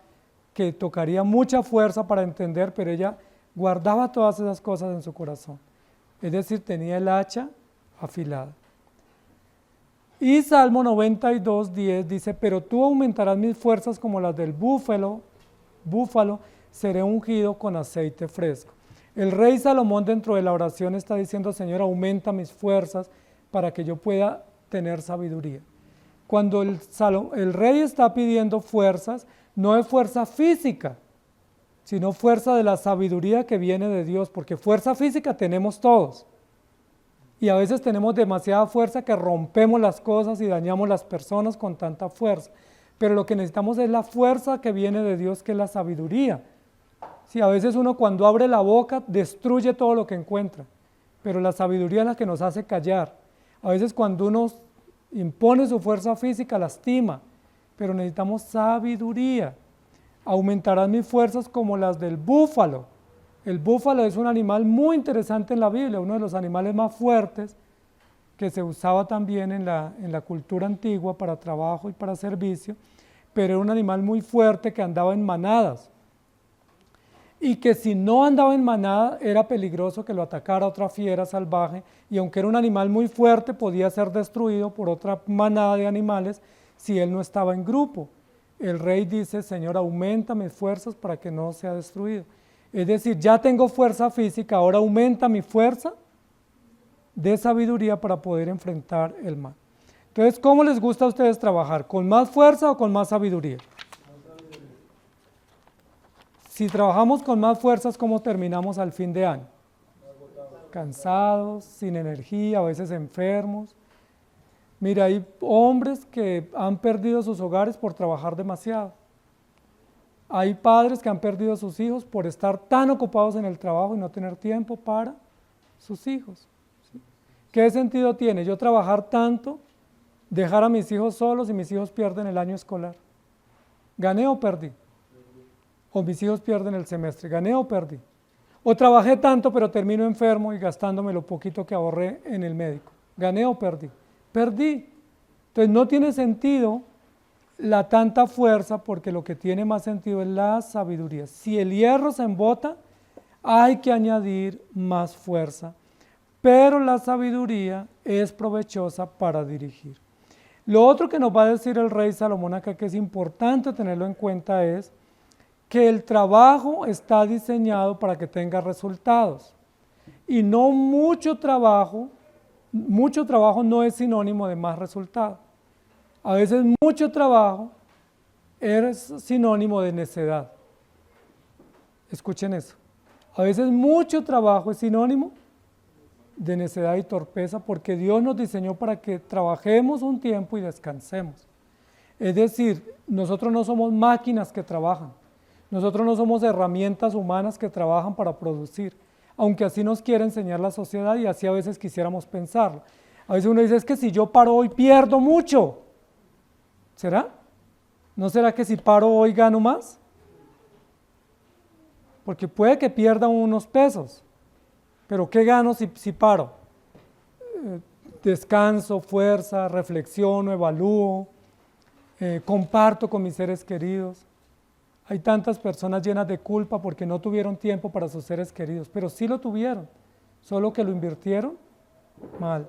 Speaker 1: que tocaría mucha fuerza para entender, pero ella guardaba todas esas cosas en su corazón. Es decir, tenía el hacha afilada. Y Salmo 92:10 dice, pero tú aumentarás mis fuerzas como las del búfalo, seré ungido con aceite fresco. El rey Salomón dentro de la oración está diciendo, Señor, aumenta mis fuerzas para que yo pueda tener sabiduría. cuando el rey está pidiendo fuerzas, no es fuerza física, sino fuerza de la sabiduría que viene de Dios, porque fuerza física tenemos todos. Y a veces tenemos demasiada fuerza que rompemos las cosas y dañamos las personas con tanta fuerza. Pero lo que necesitamos es la fuerza que viene de Dios, que es la sabiduría. Sí, a veces uno cuando abre la boca destruye todo lo que encuentra, pero la sabiduría es la que nos hace callar. A veces cuando uno impone su fuerza física lastima, pero necesitamos sabiduría. Aumentarán mis fuerzas como las del búfalo. El búfalo es un animal muy interesante en la Biblia, uno de los animales más fuertes que se usaba también en la cultura antigua para trabajo y para servicio, pero era un animal muy fuerte que andaba en manadas y que si no andaba en manada era peligroso que lo atacara otra fiera salvaje, y aunque era un animal muy fuerte podía ser destruido por otra manada de animales si él no estaba en grupo. El rey dice: Señor, aumenta mis fuerzas para que no sea destruido. Es decir, ya tengo fuerza física, ahora aumenta mi fuerza de sabiduría para poder enfrentar el mal. Entonces, ¿cómo les gusta a ustedes trabajar? ¿Con más fuerza o con más sabiduría? Si trabajamos con más fuerzas, ¿cómo terminamos al fin de año? Cansados, sin energía, a veces enfermos. Mira, hay hombres que han perdido sus hogares por trabajar demasiado. Hay padres que han perdido a sus hijos por estar tan ocupados en el trabajo y no tener tiempo para sus hijos. ¿Sí? ¿Qué sentido tiene yo trabajar tanto, dejar a mis hijos solos y mis hijos pierden el año escolar? ¿Gané o perdí? O mis hijos pierden el semestre, ¿gané o perdí? O trabajé tanto pero termino enfermo y gastándome lo poquito que ahorré en el médico, ¿gané o perdí? Perdí. Entonces no tiene sentido la tanta fuerza, porque lo que tiene más sentido es la sabiduría. Si el hierro se embota, hay que añadir más fuerza, pero la sabiduría es provechosa para dirigir. Lo otro que nos va a decir el rey Salomón acá, que es importante tenerlo en cuenta, es que el trabajo está diseñado para que tenga resultados, y no mucho trabajo no es sinónimo de más resultado. A veces mucho trabajo es sinónimo de necedad. Escuchen eso. A veces mucho trabajo es sinónimo de necedad y torpeza, porque Dios nos diseñó para que trabajemos un tiempo y descansemos. Es decir, nosotros no somos máquinas que trabajan. Nosotros no somos herramientas humanas que trabajan para producir, aunque así nos quiere enseñar la sociedad y así a veces quisiéramos pensarlo. A veces uno dice: es que si yo paro hoy pierdo mucho. ¿Será? ¿No será que si paro hoy gano más? Porque puede que pierda unos pesos, pero ¿qué gano si paro? Descanso, fuerza, reflexiono, evalúo, comparto con mis seres queridos. Hay tantas personas llenas de culpa porque no tuvieron tiempo para sus seres queridos, pero sí lo tuvieron, solo que lo invirtieron mal.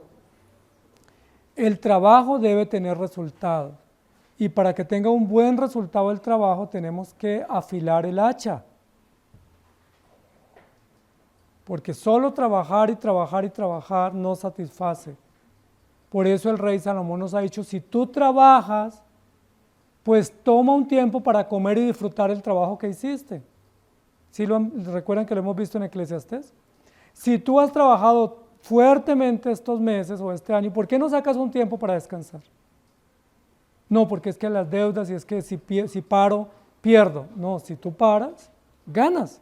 Speaker 1: El trabajo debe tener resultados, y para que tenga un buen resultado el trabajo tenemos que afilar el hacha. Porque solo trabajar y trabajar y trabajar no satisface. Por eso el rey Salomón nos ha dicho: si tú trabajas, pues toma un tiempo para comer y disfrutar el trabajo que hiciste. ¿Sí recuerdan que lo hemos visto en Eclesiastés? Si tú has trabajado fuertemente estos meses o este año, ¿por qué no sacas un tiempo para descansar? No, porque es que las deudas, y es que si paro, pierdo. No, si tú paras, ganas.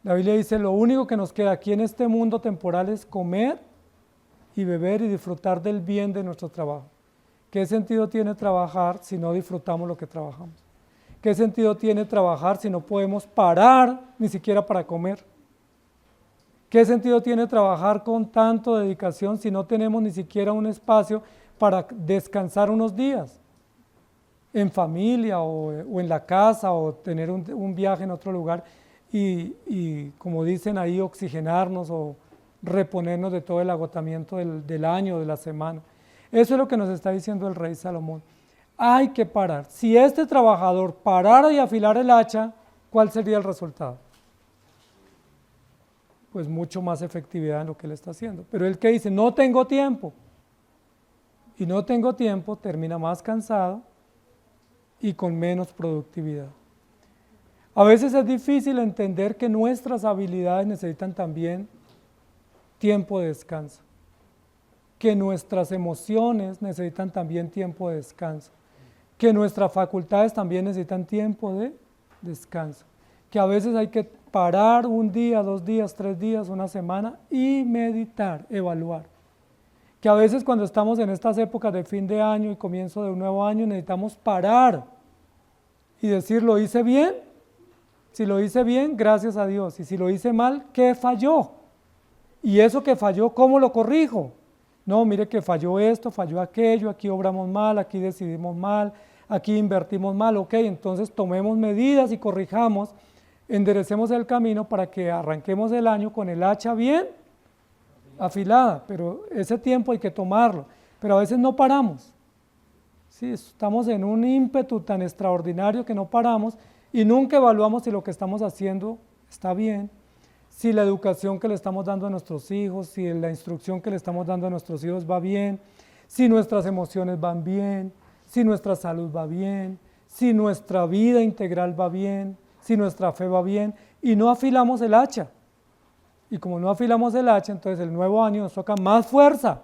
Speaker 1: La Biblia dice: lo único que nos queda aquí en este mundo temporal es comer y beber y disfrutar del bien de nuestro trabajo. ¿Qué sentido tiene trabajar si no disfrutamos lo que trabajamos? ¿Qué sentido tiene trabajar si no podemos parar ni siquiera para comer? ¿Qué sentido tiene trabajar con tanta dedicación si no tenemos ni siquiera un espacio para descansar unos días? En familia o en la casa, o tener un viaje en otro lugar y como dicen ahí, oxigenarnos o reponernos de todo el agotamiento del año, de la semana. Eso es lo que nos está diciendo el rey Salomón. Hay que parar. Si este trabajador parara y afilara el hacha, ¿cuál sería el resultado? Pues mucho más efectividad en lo que él está haciendo. Pero él que dice: no tengo tiempo. y no tengo tiempo, termina más cansado y con menos productividad. A veces es difícil entender que nuestras habilidades necesitan también tiempo de descanso, que nuestras emociones necesitan también tiempo de descanso, que nuestras facultades también necesitan tiempo de descanso, que a veces hay que parar un día, 2 días, 3 días, una semana y meditar, evaluar. Que a veces cuando estamos en estas épocas de fin de año y comienzo de un nuevo año necesitamos parar y decir, ¿lo hice bien? Si lo hice bien, gracias a Dios. Y si lo hice mal, ¿qué falló? Y eso que falló, ¿cómo lo corrijo? No, mire que falló esto, falló aquello, aquí obramos mal, aquí decidimos mal, aquí invertimos mal, ok, entonces tomemos medidas y corrijamos, enderecemos el camino para que arranquemos el año con el hacha bien afilada, pero ese tiempo hay que tomarlo, pero a veces no paramos, ¿sí? Estamos en un ímpetu tan extraordinario que no paramos y nunca evaluamos si lo que estamos haciendo está bien, si la educación que le estamos dando a nuestros hijos, si la instrucción que le estamos dando a nuestros hijos va bien, si nuestras emociones van bien, si nuestra salud va bien, si nuestra vida integral va bien, si nuestra fe va bien, y no afilamos el hacha. Y como no afilamos el hacha, entonces el nuevo año nos toca más fuerza.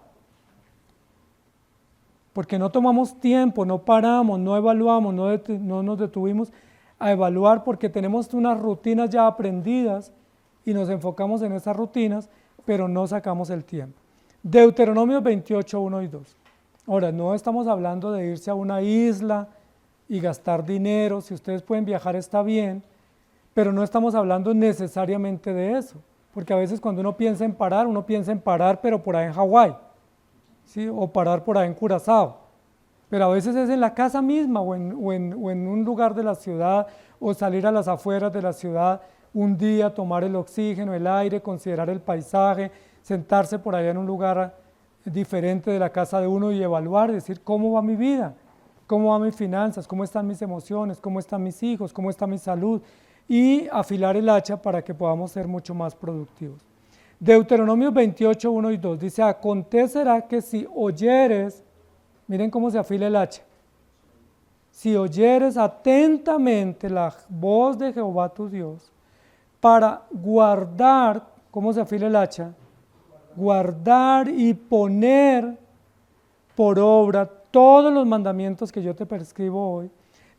Speaker 1: Porque no tomamos tiempo, no paramos, no evaluamos, no nos detuvimos a evaluar porque tenemos unas rutinas ya aprendidas y nos enfocamos en esas rutinas, pero no sacamos el tiempo. Deuteronomio 28, 1 y 2. Ahora, no estamos hablando de irse a una isla y gastar dinero, si ustedes pueden viajar está bien, pero no estamos hablando necesariamente de eso, porque a veces cuando uno piensa en parar, pero por ahí en Hawái, ¿sí? O parar por ahí en Curazao, pero a veces es en la casa misma o en un lugar de la ciudad, o salir a las afueras de la ciudad, un día tomar el oxígeno, el aire, considerar el paisaje, sentarse por allá en un lugar diferente de la casa de uno y evaluar, decir cómo va mi vida, cómo van mis finanzas, cómo están mis emociones, cómo están mis hijos, cómo está mi salud, y afilar el hacha para que podamos ser mucho más productivos. Deuteronomio 28, 1 y 2 dice, acontecerá que si oyeres, miren cómo se afila el hacha, si oyeres atentamente la voz de Jehová tu Dios, para guardar, ¿cómo se afila el hacha? Guardar y poner por obra todos los mandamientos que yo te prescribo hoy,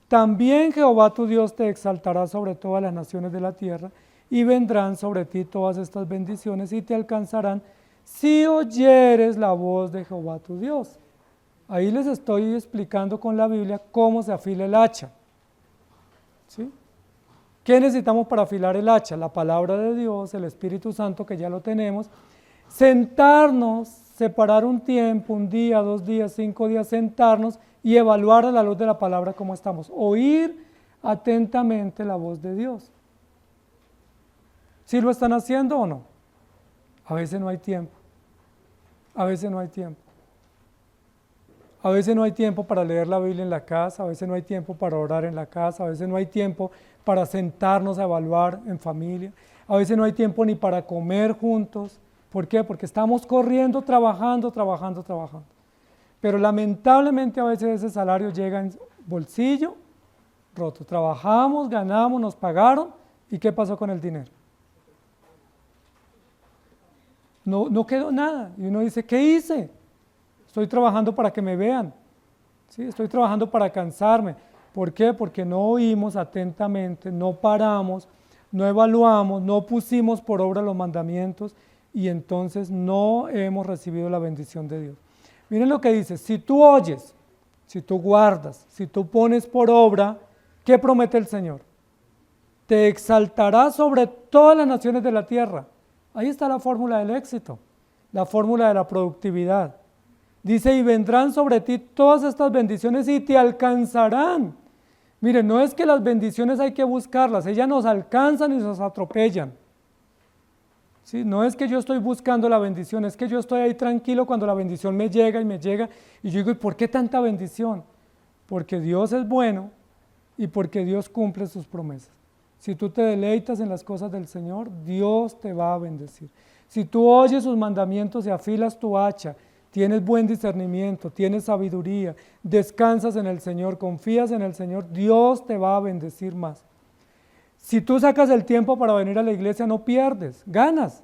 Speaker 1: también Jehová tu Dios te exaltará sobre todas las naciones de la tierra y vendrán sobre ti todas estas bendiciones y te alcanzarán si oyeres la voz de Jehová tu Dios. Ahí les estoy explicando con la Biblia cómo se afila el hacha. ¿Sí? ¿Qué necesitamos para afilar el hacha? La palabra de Dios, el Espíritu Santo, que ya lo tenemos. Sentarnos, separar un tiempo, un día, 2 días, 5 días, sentarnos y evaluar a la luz de la palabra cómo estamos. Oír atentamente la voz de Dios. ¿Sí lo están haciendo o no? A veces no hay tiempo. A veces no hay tiempo. A veces no hay tiempo para leer la Biblia en la casa, a veces no hay tiempo para orar en la casa, a veces no hay tiempo para sentarnos a evaluar en familia, a veces no hay tiempo ni para comer juntos. ¿Por qué? Porque estamos corriendo, trabajando. Pero lamentablemente a veces ese salario llega en bolsillo roto. Trabajamos, ganamos, nos pagaron, ¿y qué pasó con el dinero? No quedó nada. Y uno dice, ¿qué hice? Estoy trabajando para que me vean, ¿sí? Estoy trabajando para cansarme. ¿Por qué? Porque no oímos atentamente, no paramos, no evaluamos, no pusimos por obra los mandamientos y entonces no hemos recibido la bendición de Dios. Miren lo que dice, si tú oyes, si tú guardas, si tú pones por obra, ¿qué promete el Señor? Te exaltará sobre todas las naciones de la tierra. Ahí está la fórmula del éxito, la fórmula de la productividad. Dice, y vendrán sobre ti todas estas bendiciones y te alcanzarán. Miren, no es que las bendiciones hay que buscarlas, ellas nos alcanzan y nos atropellan. ¿Sí? No es que yo estoy buscando la bendición, es que yo estoy ahí tranquilo cuando la bendición me llega, y yo digo, ¿y por qué tanta bendición? Porque Dios es bueno y porque Dios cumple sus promesas. Si tú te deleitas en las cosas del Señor, Dios te va a bendecir. Si tú oyes sus mandamientos y afilas tu hacha, tienes buen discernimiento, tienes sabiduría, descansas en el Señor, confías en el Señor, Dios te va a bendecir más. Si tú sacas el tiempo para venir a la iglesia, no pierdes, ganas.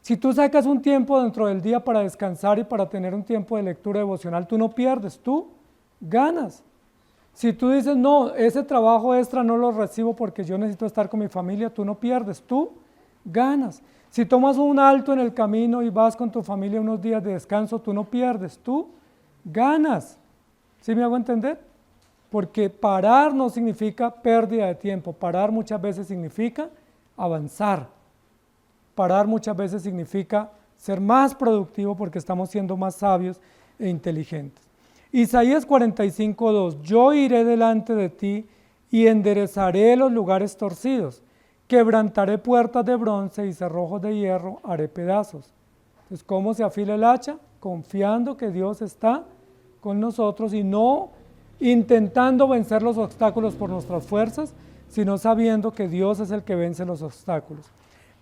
Speaker 1: Si tú sacas un tiempo dentro del día para descansar y para tener un tiempo de lectura devocional, tú no pierdes, tú ganas. Si tú dices, no, ese trabajo extra no lo recibo porque yo necesito estar con mi familia, tú no pierdes, tú ganas. Si tomas un alto en el camino y vas con tu familia unos días de descanso, tú no pierdes, tú ganas. ¿Sí me hago entender? Porque parar no significa pérdida de tiempo, parar muchas veces significa avanzar. Parar muchas veces significa ser más productivo porque estamos siendo más sabios e inteligentes. Isaías 45:2, yo iré delante de ti y enderezaré los lugares torcidos, quebrantaré puertas de bronce y cerrojos de hierro haré pedazos. Entonces, ¿cómo se afila el hacha? Confiando que Dios está con nosotros y no intentando vencer los obstáculos por nuestras fuerzas, sino sabiendo que Dios es el que vence los obstáculos.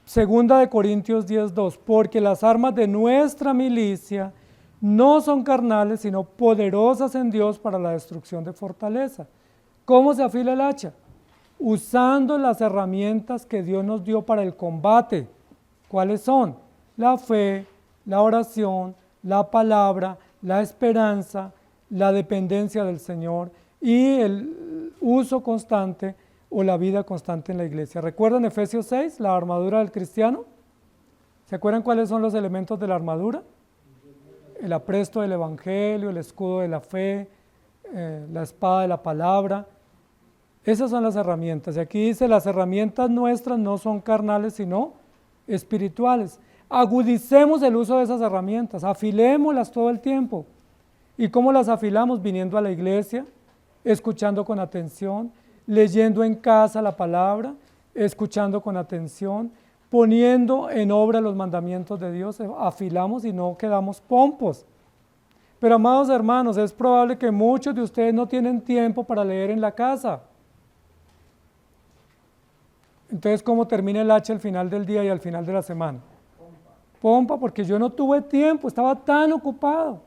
Speaker 1: Segunda de Corintios 10:2, porque las armas de nuestra milicia no son carnales, sino poderosas en Dios para la destrucción de fortaleza. ¿Cómo se afila el hacha? Usando las herramientas que Dios nos dio para el combate. ¿Cuáles son? La fe, la oración, la palabra, la esperanza, la dependencia del Señor y el uso constante o la vida constante en la iglesia. ¿Recuerdan Efesios 6, la armadura del cristiano? ¿Se acuerdan cuáles son los elementos de la armadura? El apresto del evangelio, el escudo de la fe, la espada de la palabra. Esas son las herramientas. Y aquí dice, las herramientas nuestras no son carnales, sino espirituales. Agudicemos el uso de esas herramientas, afilémoslas todo el tiempo. ¿Y cómo las afilamos? Viniendo a la iglesia, escuchando con atención, leyendo en casa la palabra, escuchando con atención, poniendo en obra los mandamientos de Dios, afilamos y no quedamos pompos. Pero amados hermanos, es probable que muchos de ustedes no tienen tiempo para leer en la casa. Entonces, ¿cómo termina el hacha al final del día y al final de la semana? Pompa, porque yo no tuve tiempo, estaba tan ocupado.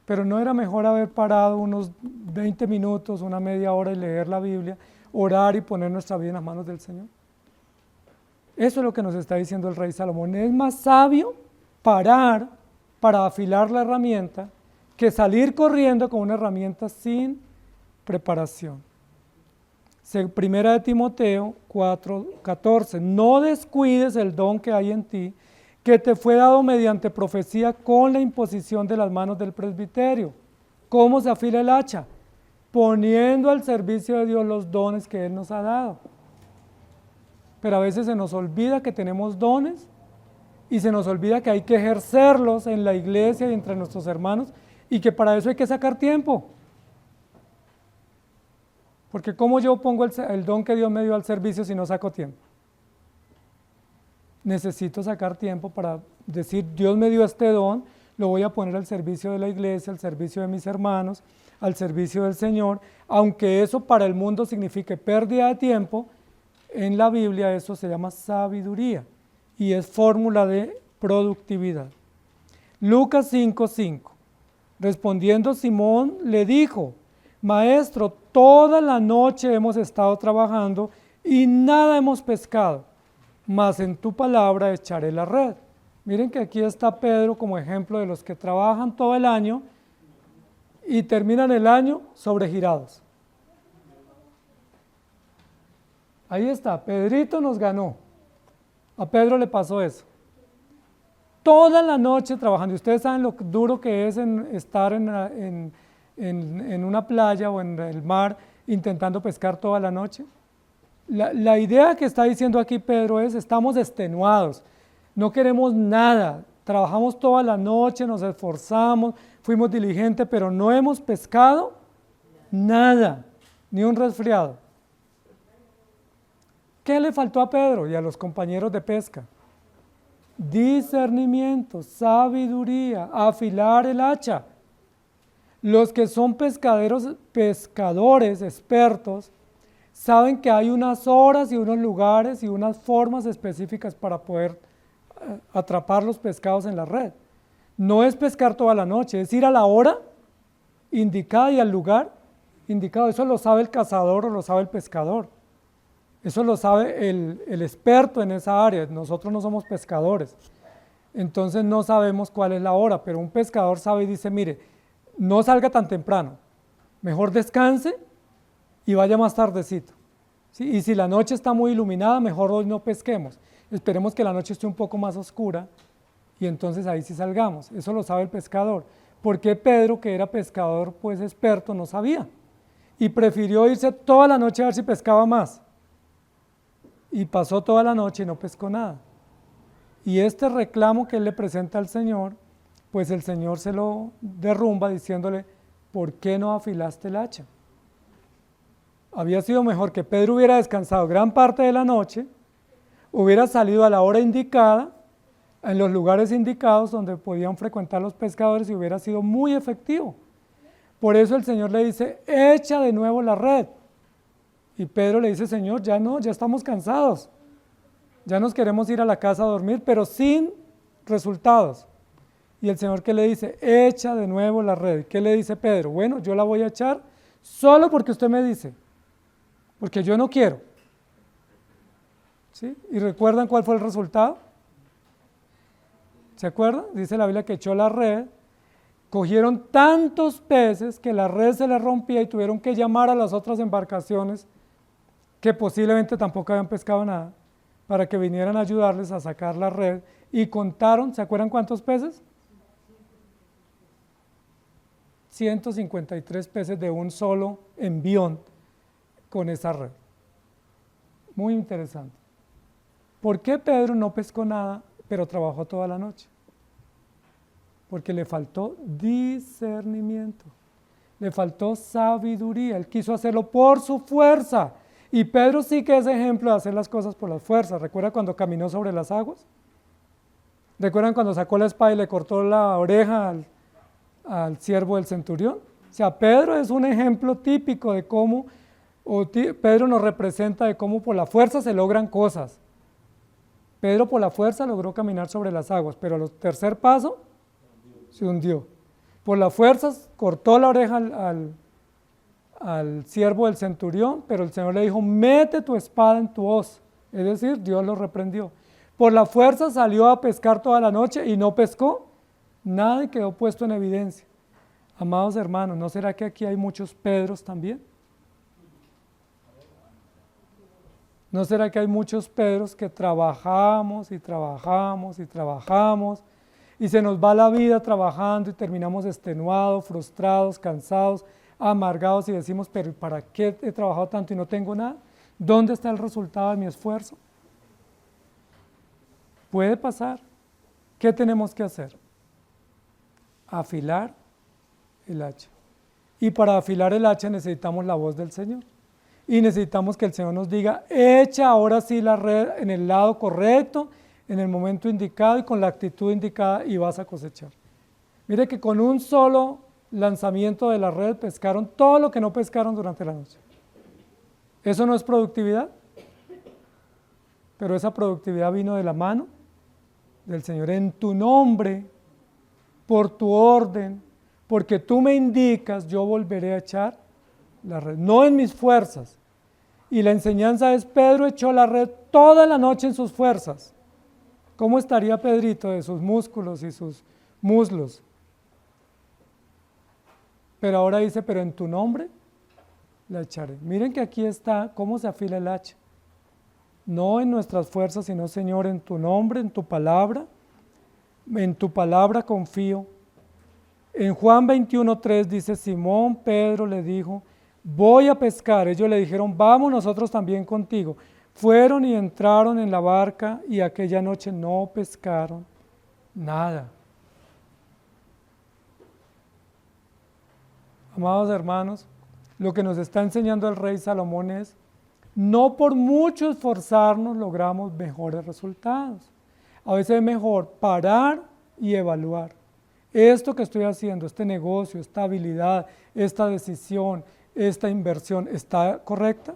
Speaker 1: Pero ¿no era mejor haber parado unos 20 minutos, una media hora y leer la Biblia, orar y poner nuestra vida en las manos del Señor? Eso es lo que nos está diciendo el rey Salomón. Es más sabio parar para afilar la herramienta que salir corriendo con una herramienta sin preparación. Primera de Timoteo 4:14, no descuides el don que hay en ti, que te fue dado mediante profecía con la imposición de las manos del presbiterio. ¿Cómo se afila el hacha? Poniendo al servicio de Dios los dones que Él nos ha dado. Pero a veces se nos olvida que tenemos dones y se nos olvida que hay que ejercerlos en la iglesia y entre nuestros hermanos y que para eso hay que sacar tiempo. Porque ¿cómo yo pongo el don que Dios me dio al servicio si no saco tiempo? Necesito sacar tiempo para decir, Dios me dio este don, lo voy a poner al servicio de la iglesia, al servicio de mis hermanos, al servicio del Señor, aunque eso para el mundo signifique pérdida de tiempo, en la Biblia eso se llama sabiduría y es fórmula de productividad. Lucas 5:5, respondiendo Simón le dijo, Maestro, toda la noche hemos estado trabajando y nada hemos pescado, mas en tu palabra echaré la red. Miren que aquí está Pedro como ejemplo de los que trabajan todo el año y terminan el año sobregirados. Ahí está, Pedrito nos ganó. A Pedro le pasó eso. Toda la noche trabajando. Y ustedes saben lo duro que es estar en una playa o en el mar intentando pescar toda la noche. La idea que está diciendo aquí Pedro es, estamos extenuados, no queremos nada, trabajamos toda la noche, nos esforzamos, fuimos diligentes, pero no hemos pescado nada, ni un resfriado. ¿Qué le faltó a Pedro y a los compañeros de pesca? Discernimiento, sabiduría, afilar el hacha. Los que son pescadores expertos, saben que hay unas horas y unos lugares y unas formas específicas para poder atrapar los pescados en la red. No es pescar toda la noche, es ir a la hora indicada y al lugar indicado. Eso lo sabe el cazador o lo sabe el pescador. Eso lo sabe el experto en esa área. Nosotros no somos pescadores. Entonces no sabemos cuál es la hora, pero un pescador sabe y dice, mire, no salga tan temprano, mejor descanse y vaya más tardecito. ¿Sí? Y si la noche está muy iluminada, mejor hoy no pesquemos. Esperemos que la noche esté un poco más oscura y entonces ahí sí salgamos. Eso lo sabe el pescador. ¿Por qué Pedro, que era pescador pues experto, no sabía? Y prefirió irse toda la noche a ver si pescaba más. Y pasó toda la noche y no pescó nada. Y este reclamo que él le presenta al Señor, pues el Señor se lo derrumba diciéndole, ¿por qué no afilaste el hacha? Había sido mejor que Pedro hubiera descansado gran parte de la noche, hubiera salido a la hora indicada, en los lugares indicados donde podían frecuentar los pescadores y hubiera sido muy efectivo. Por eso el Señor le dice, echa de nuevo la red. Y Pedro le dice, Señor, ya no, ya estamos cansados. Ya nos queremos ir a la casa a dormir, pero sin resultados. Y el Señor, ¿qué le dice? Echa de nuevo la red. ¿Qué le dice Pedro? Bueno, yo la voy a echar solo porque usted me dice, porque yo no quiero. ¿Sí? ¿Y recuerdan cuál fue el resultado? ¿Se acuerdan? Dice la Biblia que echó la red, cogieron tantos peces que la red se les rompía y tuvieron que llamar a las otras embarcaciones que posiblemente tampoco habían pescado nada, para que vinieran a ayudarles a sacar la red, y contaron, ¿se acuerdan cuántos peces? 153 peces de un solo envión con esa red. Muy interesante. ¿Por qué Pedro no pescó nada, pero trabajó toda la noche? Porque le faltó discernimiento, le faltó sabiduría, él quiso hacerlo por su fuerza. Y Pedro sí que es ejemplo de hacer las cosas por las fuerzas. ¿Recuerdan cuando caminó sobre las aguas? ¿Recuerdan cuando sacó la espada y le cortó la oreja al siervo del centurión? O sea, Pedro es un ejemplo típico de cómo, Pedro nos representa de cómo por la fuerza se logran cosas. Pedro por la fuerza logró caminar sobre las aguas, pero al tercer paso se hundió. Por las fuerzas cortó la oreja al siervo del centurión, pero el Señor le dijo, mete tu espada en tu hoz. Es decir, Dios lo reprendió. Por la fuerza salió a pescar toda la noche y no pescó nada y quedó puesto en evidencia. Amados hermanos, ¿no será que aquí hay muchos Pedros también? ¿No será que hay muchos Pedros que trabajamos y trabajamos y trabajamos y se nos va la vida trabajando y terminamos extenuados, frustrados, cansados, amargados y decimos, pero ¿para qué he trabajado tanto y no tengo nada? ¿Dónde está el resultado de mi esfuerzo? Puede pasar. ¿Qué tenemos que hacer? Afilar el hacha. Y para afilar el hacha necesitamos la voz del Señor. Y necesitamos que el Señor nos diga, echa ahora sí la red en el lado correcto, en el momento indicado y con la actitud indicada y vas a cosechar. Mire que con un solo lanzamiento de la red pescaron todo lo que no pescaron durante la noche. ¿Eso no es productividad? Pero esa productividad vino de la mano del Señor. En tu nombre, por tu orden, porque tú me indicas, yo volveré a echar la red, no en mis fuerzas. Y la enseñanza es, Pedro echó la red toda la noche en sus fuerzas. ¿Cómo estaría Pedrito de sus músculos y sus muslos? Pero ahora dice, pero en tu nombre la echaré. Miren que aquí está cómo se afila el hacha. No en nuestras fuerzas, sino, Señor, en tu nombre, en tu palabra confío. En Juan 21:3 dice, Simón Pedro le dijo, voy a pescar. Ellos le dijeron, vamos nosotros también contigo. Fueron y entraron en la barca y aquella noche no pescaron nada. Amados hermanos, lo que nos está enseñando el rey Salomón es, no por mucho esforzarnos logramos mejores resultados. A veces es mejor parar y evaluar. Esto que estoy haciendo, este negocio, esta habilidad, esta decisión, esta inversión, ¿está correcta?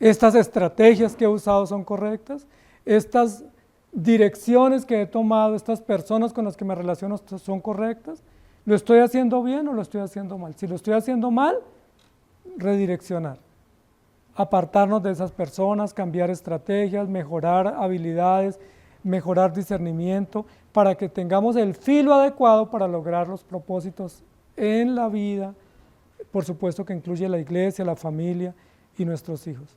Speaker 1: ¿Estas estrategias que he usado son correctas? ¿Estas direcciones que he tomado, estas personas con las que me relaciono son correctas, ¿lo estoy haciendo bien o lo estoy haciendo mal? Si lo estoy haciendo mal, redireccionar, apartarnos de esas personas, cambiar estrategias, mejorar habilidades, mejorar discernimiento, para que tengamos el filo adecuado para lograr los propósitos en la vida, por supuesto que incluye la iglesia, la familia y nuestros hijos.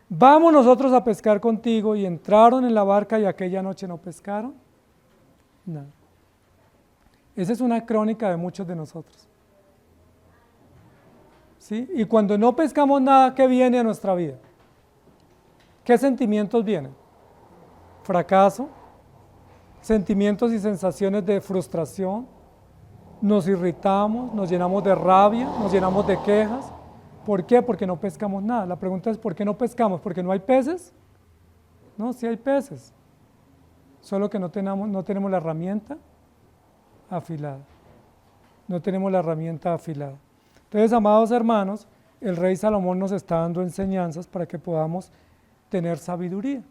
Speaker 1: Vamos nosotros a pescar contigo, y entraron en la barca y aquella noche no pescaron nada. Esa es una crónica de muchos de nosotros. ¿Sí? Y cuando no pescamos nada, ¿qué viene a nuestra vida? ¿Qué sentimientos vienen? Fracaso, sentimientos y sensaciones de frustración, nos irritamos, nos llenamos de rabia, nos llenamos de quejas. ¿Por qué? Porque no pescamos nada. La pregunta es, ¿por qué no pescamos? ¿Porque no hay peces? No, sí hay peces, solo que no tenemos la herramienta afilada. No tenemos la herramienta afilada. Entonces, amados hermanos, el rey Salomón nos está dando enseñanzas para que podamos tener sabiduría.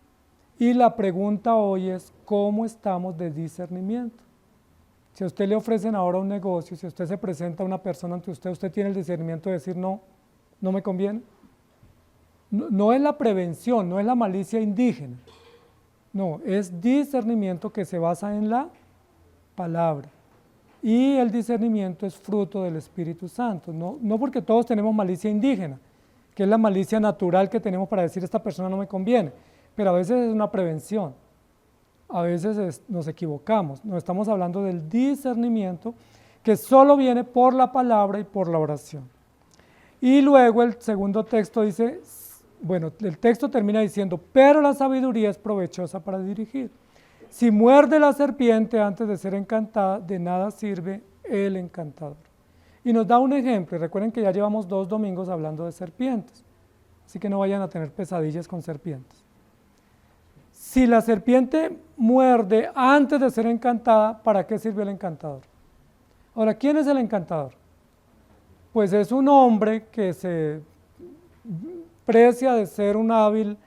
Speaker 1: Y la pregunta hoy es, ¿cómo estamos de discernimiento? Si a usted le ofrecen ahora un negocio, si usted se presenta a una persona ante usted, usted tiene el discernimiento de decir no, no me conviene. No es la prevención, no es la malicia indígena. No, es discernimiento que se basa en la palabra. Y el discernimiento es fruto del Espíritu Santo. No porque todos tenemos malicia indígena, que es la malicia natural que tenemos para decir esta persona no me conviene, pero a veces es una prevención. A veces nos equivocamos. No estamos hablando del discernimiento que solo viene por la palabra y por la oración. Y luego el segundo texto dice, bueno, el texto termina diciendo, pero la sabiduría es provechosa para dirigir. Si muerde la serpiente antes de ser encantada, de nada sirve el encantador. Y nos da un ejemplo, y recuerden que ya llevamos 2 domingos hablando de serpientes, así que no vayan a tener pesadillas con serpientes. Si la serpiente muerde antes de ser encantada, ¿para qué sirve el encantador? Ahora, ¿quién es el encantador? Pues es un hombre que se precia de ser un hábil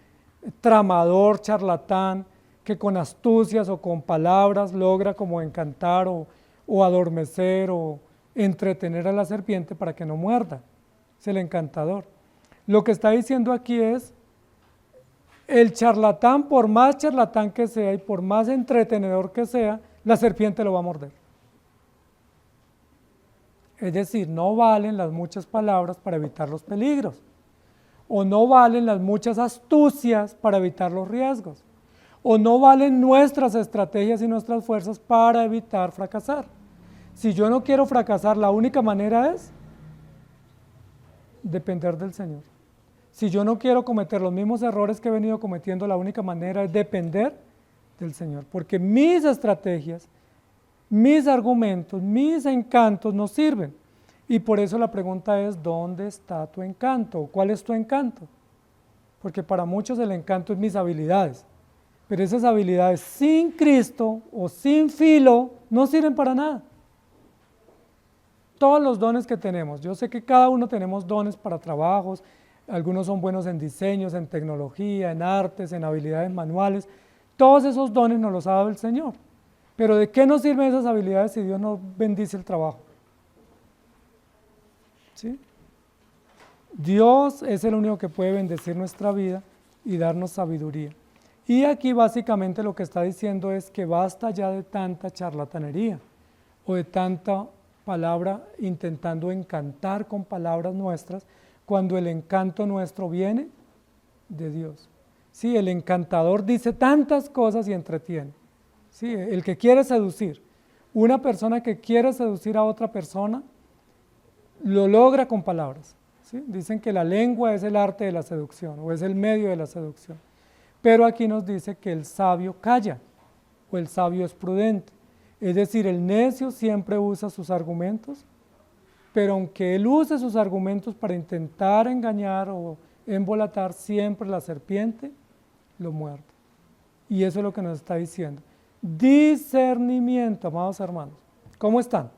Speaker 1: tramador, charlatán, que con astucias o con palabras logra como encantar o adormecer o entretener a la serpiente para que no muerda. Es el encantador. Lo que está diciendo aquí es, el charlatán, por más charlatán que sea y por más entretenedor que sea, la serpiente lo va a morder. Es decir, no valen las muchas palabras para evitar los peligros, o no valen las muchas astucias para evitar los riesgos, o no valen nuestras estrategias y nuestras fuerzas para evitar fracasar. Si yo no quiero fracasar, la única manera es depender del Señor. Si yo no quiero cometer los mismos errores que he venido cometiendo, la única manera es depender del Señor, porque mis estrategias, mis argumentos, mis encantos no sirven. Y por eso la pregunta es, ¿dónde está tu encanto? ¿Cuál es tu encanto? Porque para muchos el encanto es mis habilidades, pero esas habilidades sin Cristo o sin filo no sirven para nada. Todos los dones que tenemos, yo sé que cada uno tenemos dones para trabajos, algunos son buenos en diseños, en tecnología, en artes, en habilidades manuales, todos esos dones nos los ha dado el Señor. Pero ¿de qué nos sirven esas habilidades si Dios no bendice el trabajo? ¿Sí? Dios es el único que puede bendecir nuestra vida y darnos sabiduría. Y aquí básicamente lo que está diciendo es que basta ya de tanta charlatanería o de tanta palabra intentando encantar con palabras nuestras, cuando el encanto nuestro viene de Dios. Sí, el encantador dice tantas cosas y entretiene. Sí, el que quiere seducir, una persona que quiere seducir a otra persona, lo logra con palabras. ¿Sí? Dicen que la lengua es el arte de la seducción o es el medio de la seducción. Pero aquí nos dice que el sabio calla o el sabio es prudente. Es decir, el necio siempre usa sus argumentos, pero aunque él use sus argumentos para intentar engañar o embolatar, siempre la serpiente lo muerde. Y eso es lo que nos está diciendo. Discernimiento, amados hermanos. ¿Cómo están?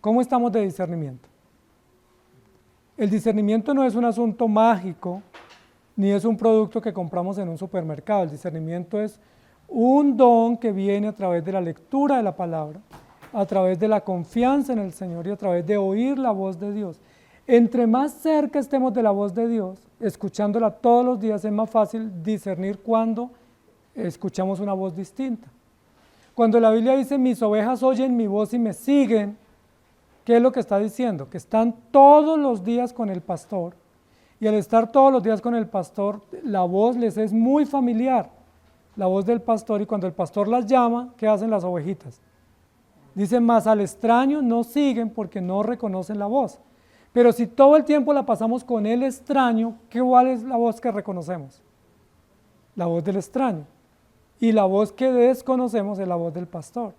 Speaker 1: ¿Cómo estamos de discernimiento? El discernimiento no es un asunto mágico, ni es un producto que compramos en un supermercado. El discernimiento es un don que viene a través de la lectura de la palabra, a través de la confianza en el Señor y a través de oír la voz de Dios. Entre más cerca estemos de la voz de Dios, escuchándola todos los días, es más fácil discernir cuando escuchamos una voz distinta. Cuando la Biblia dice, mis ovejas oyen mi voz y me siguen, ¿qué es lo que está diciendo? Que están todos los días con el pastor, y al estar todos los días con el pastor, la voz les es muy familiar, la voz del pastor, y cuando el pastor las llama, ¿qué hacen las ovejitas? Dicen, más al extraño no siguen porque no reconocen la voz. Pero si todo el tiempo la pasamos con el extraño, ¿cuál es la voz que reconocemos? La voz del extraño. Y la voz que desconocemos es la voz del pastor.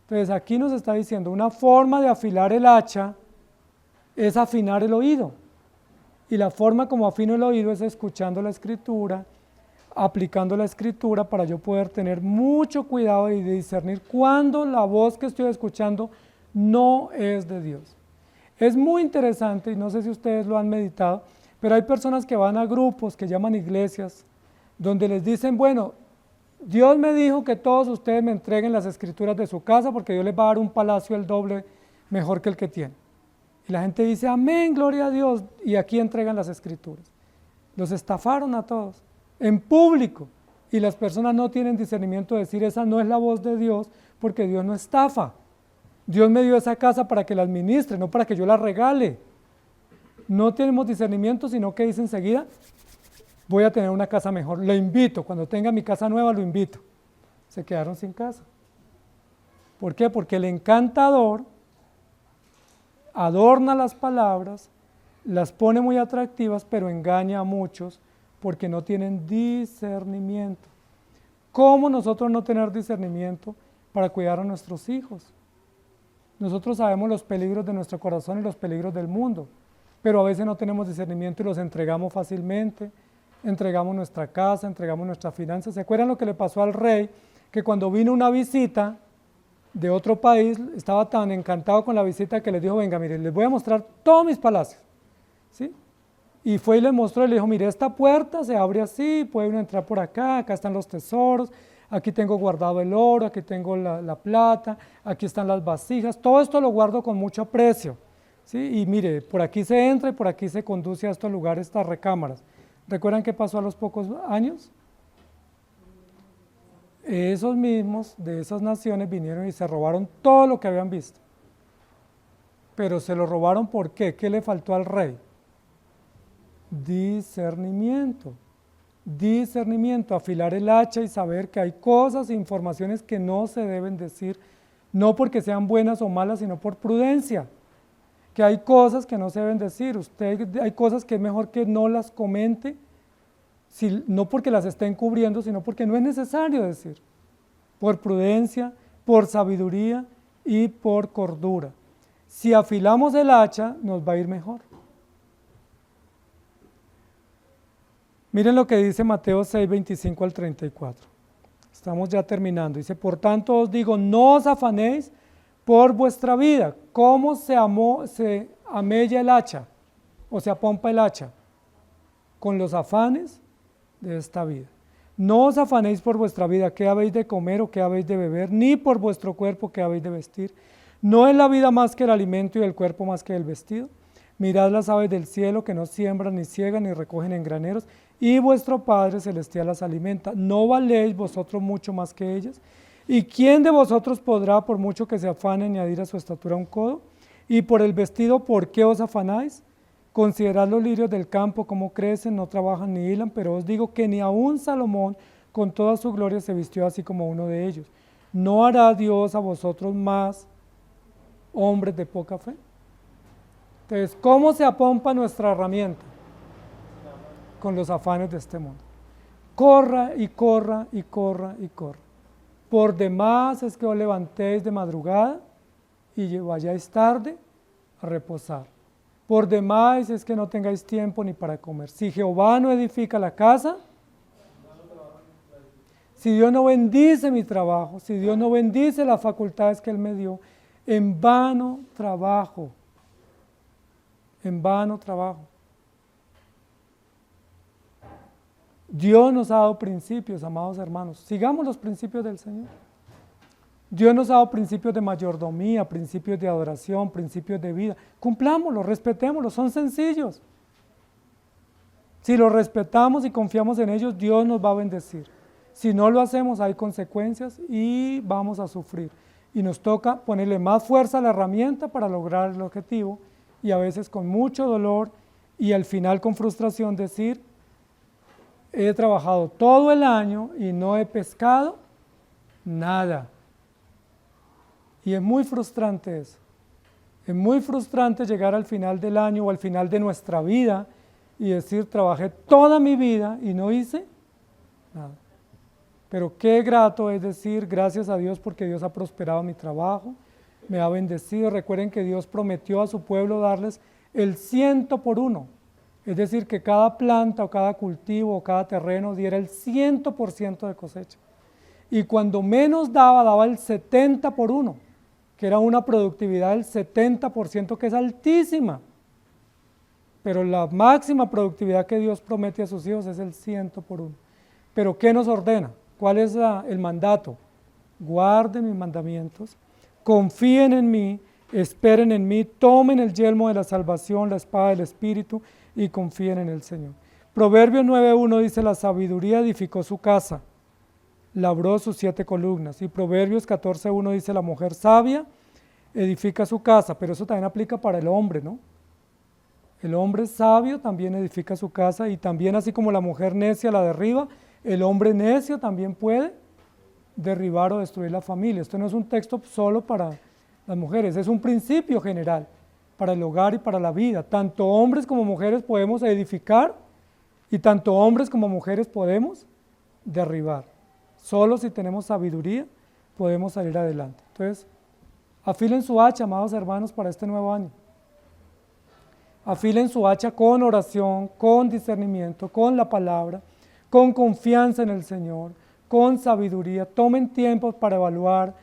Speaker 1: Entonces aquí nos está diciendo, una forma de afilar el hacha es afinar el oído. Y la forma como afino el oído es escuchando la escritura, aplicando la escritura para yo poder tener mucho cuidado y discernir cuándo la voz que estoy escuchando no es de Dios. Es muy interesante, y no sé si ustedes lo han meditado, pero hay personas que van a grupos que llaman iglesias, donde les dicen, bueno, Dios me dijo que todos ustedes me entreguen las escrituras de su casa porque Dios les va a dar un palacio el doble mejor que el que tiene. Y la gente dice, amén, gloria a Dios, y aquí entregan las escrituras. Los estafaron a todos, en público, y las personas no tienen discernimiento de decir, esa no es la voz de Dios, porque Dios no estafa. Dios me dio esa casa para que la administre, no para que yo la regale. No tenemos discernimiento, sino que dice enseguida, voy a tener una casa mejor, lo invito, cuando tenga mi casa nueva lo invito. Se quedaron sin casa. ¿Por qué? Porque el encantador adorna las palabras, las pone muy atractivas, pero engaña a muchos porque no tienen discernimiento. ¿Cómo nosotros no tener discernimiento para cuidar a nuestros hijos? Nosotros sabemos los peligros de nuestro corazón y los peligros del mundo, pero a veces no tenemos discernimiento y los entregamos fácilmente, entregamos nuestra casa, entregamos nuestras finanzas. ¿Se acuerdan lo que le pasó al rey? Que cuando vino una visita de otro país, estaba tan encantado con la visita que les dijo, venga, mire, les voy a mostrar todos mis palacios, ¿sí? Y fue y le mostró y le dijo, mire, esta puerta se abre así, puede uno entrar por acá, acá están los tesoros, aquí tengo guardado el oro, aquí tengo la plata, aquí están las vasijas, todo esto lo guardo con mucho aprecio, ¿sí? Y mire, por aquí se entra y por aquí se conduce a estos lugares, estas recámaras. ¿Recuerdan qué pasó a los pocos años? Esos mismos de esas naciones vinieron y se robaron todo lo que habían visto. Pero se lo robaron ¿por qué? ¿Qué le faltó al rey? Discernimiento. Discernimiento, afilar el hacha y saber que hay cosas e informaciones que no se deben decir, no porque sean buenas o malas, sino por prudencia. Que hay cosas que no se deben decir, hay cosas que es mejor que no las comente, no porque las esté encubriendo, sino porque no es necesario decir, por prudencia, por sabiduría y por cordura. Si afilamos el hacha, nos va a ir mejor. Miren lo que dice Mateo 6, 25 al 34. Estamos ya terminando. Dice, por tanto os digo, no os afanéis por vuestra vida. ¿Cómo se amella el hacha o se apompa el hacha? Con los afanes de esta vida. No os afanéis por vuestra vida, qué habéis de comer o qué habéis de beber, ni por vuestro cuerpo, qué habéis de vestir. ¿No es la vida más que el alimento y el cuerpo más que el vestido? Mirad las aves del cielo que no siembran, ni ciegan, ni recogen en graneros, y vuestro Padre Celestial las alimenta. ¿No valéis vosotros mucho más que ellas? ¿Y quién de vosotros podrá, por mucho que se afane, añadir a su estatura un codo? Y por el vestido, ¿por qué os afanáis? Considerad los lirios del campo, cómo crecen, no trabajan ni hilan, pero os digo que ni aun Salomón con toda su gloria se vistió así como uno de ellos. ¿No hará Dios a vosotros más hombres de poca fe? Entonces, ¿cómo se apompa nuestra herramienta? Con los afanes de este mundo. Corra y corra y corra y corra. Por demás es que os levantéis de madrugada y vayáis tarde a reposar. Por demás es que no tengáis tiempo ni para comer. Si Jehová no edifica la casa, si Dios no bendice mi trabajo, si Dios no bendice las facultades que Él me dio, en vano trabajo. En vano trabajo. Dios nos ha dado principios, amados hermanos. Sigamos los principios del Señor. Dios nos ha dado principios de mayordomía, principios de adoración, principios de vida. Cumplámoslos, respetémoslos, son sencillos. Si los respetamos y confiamos en ellos, Dios nos va a bendecir. Si no lo hacemos, hay consecuencias y vamos a sufrir. Y nos toca ponerle más fuerza a la herramienta para lograr el objetivo, y a veces con mucho dolor y al final con frustración decir: he trabajado todo el año y no he pescado nada. Y es muy frustrante eso. Es muy frustrante llegar al final del año o al final de nuestra vida y decir: trabajé toda mi vida y no hice nada. Pero qué grato es decir: gracias a Dios porque Dios ha prosperado mi trabajo, me ha bendecido. Recuerden que Dios prometió a su pueblo darles el 100 por 1. Es decir, que cada planta o cada cultivo o cada terreno diera el 100% de cosecha. Y cuando menos daba el 70 por 1, que era una productividad del 70%, que es altísima. Pero la máxima productividad que Dios promete a sus hijos es el 100 por 1. Pero ¿qué nos ordena? ¿Cuál es el mandato? Guarden mis mandamientos, confíen en mí, esperen en mí, tomen el yelmo de la salvación, la espada del Espíritu, y confíen en el Señor. Proverbios 9:1 dice: la sabiduría edificó su casa, labró sus 7 columnas. Y Proverbios 14:1 dice: la mujer sabia edifica su casa. Pero eso también aplica para el hombre, ¿no? El hombre sabio también edifica su casa, y también, así como la mujer necia la derriba, el hombre necio también puede derribar o destruir la familia. Esto no es un texto solo para las mujeres, es un principio general para el hogar y para la vida. Tanto hombres como mujeres podemos edificar, y tanto hombres como mujeres podemos derribar. Solo si tenemos sabiduría podemos salir adelante. Entonces, afilen su hacha, amados hermanos, para este nuevo año. Afilen su hacha con oración, con discernimiento, con la palabra, con confianza en el Señor, con sabiduría. Tomen tiempo para evaluar,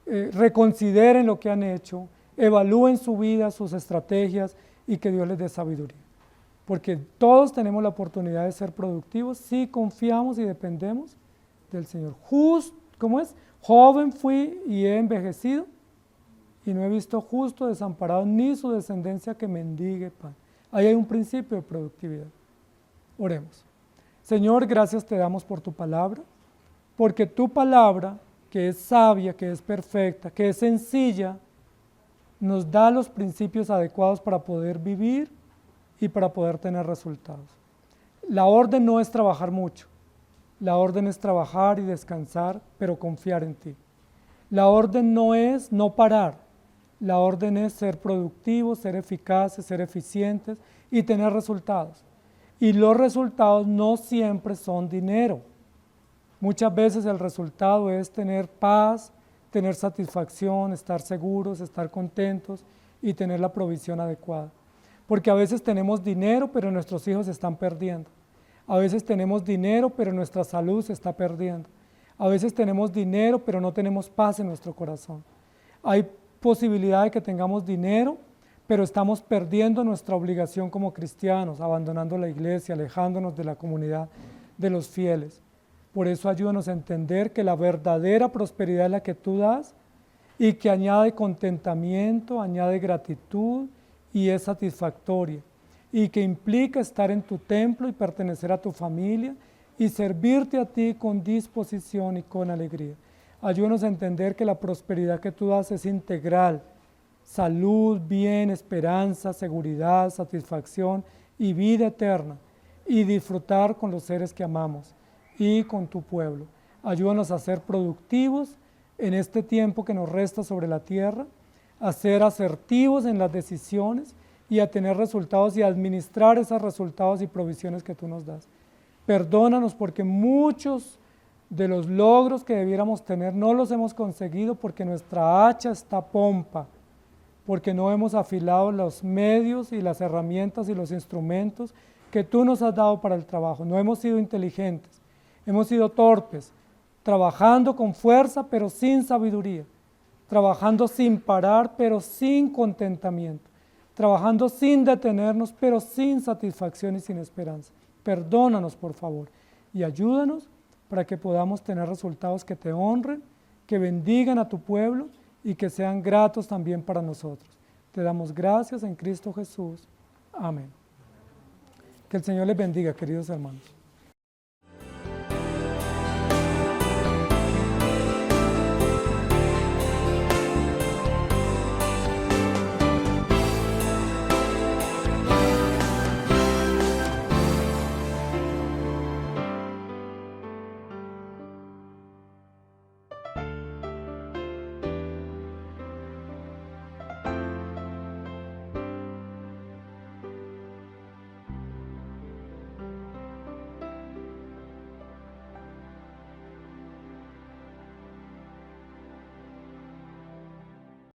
Speaker 1: reconsideren lo que han hecho, evalúen su vida, sus estrategias, y que Dios les dé sabiduría. Porque todos tenemos la oportunidad de ser productivos si confiamos y dependemos del Señor. ¿Cómo es? Joven fui y he envejecido, y no he visto justo desamparado ni su descendencia que mendigue pan. Ahí hay un principio de productividad. Oremos. Señor, gracias te damos por tu palabra, porque tu palabra, que es sabia, que es perfecta, que es sencilla, nos da los principios adecuados para poder vivir y para poder tener resultados. La orden no es trabajar mucho, la orden es trabajar y descansar, pero confiar en ti. La orden no es no parar, la orden es ser productivos, ser eficaces, ser eficientes y tener resultados. Y los resultados no siempre son dinero. Muchas veces el resultado es tener paz, tener satisfacción, estar seguros, estar contentos y tener la provisión adecuada. Porque a veces tenemos dinero, pero nuestros hijos se están perdiendo. A veces tenemos dinero, pero nuestra salud se está perdiendo. A veces tenemos dinero, pero no tenemos paz en nuestro corazón. Hay posibilidad de que tengamos dinero, pero estamos perdiendo nuestra obligación como cristianos, abandonando la iglesia, alejándonos de la comunidad de los fieles. Por eso ayúdanos a entender que la verdadera prosperidad es la que tú das, y que añade contentamiento, añade gratitud y es satisfactoria, y que implica estar en tu templo y pertenecer a tu familia y servirte a ti con disposición y con alegría. Ayúdanos a entender que la prosperidad que tú das es integral: salud, bien, esperanza, seguridad, satisfacción y vida eterna, y disfrutar con los seres que amamos y con tu pueblo. Ayúdanos a ser productivos en este tiempo que nos resta sobre la tierra, a ser asertivos en las decisiones y a tener resultados y a administrar esos resultados y provisiones que tú nos das. Perdónanos porque muchos de los logros que debiéramos tener no los hemos conseguido porque nuestra hacha está pompa, porque no hemos afilado los medios y las herramientas y los instrumentos que tú nos has dado para el trabajo. No hemos sido inteligentes, hemos sido torpes, trabajando con fuerza pero sin sabiduría, trabajando sin parar pero sin contentamiento, trabajando sin detenernos pero sin satisfacción y sin esperanza. Perdónanos, por favor, y ayúdanos para que podamos tener resultados que te honren, que bendigan a tu pueblo y que sean gratos también para nosotros. Te damos gracias en Cristo Jesús. Amén. Que el Señor les bendiga, queridos hermanos.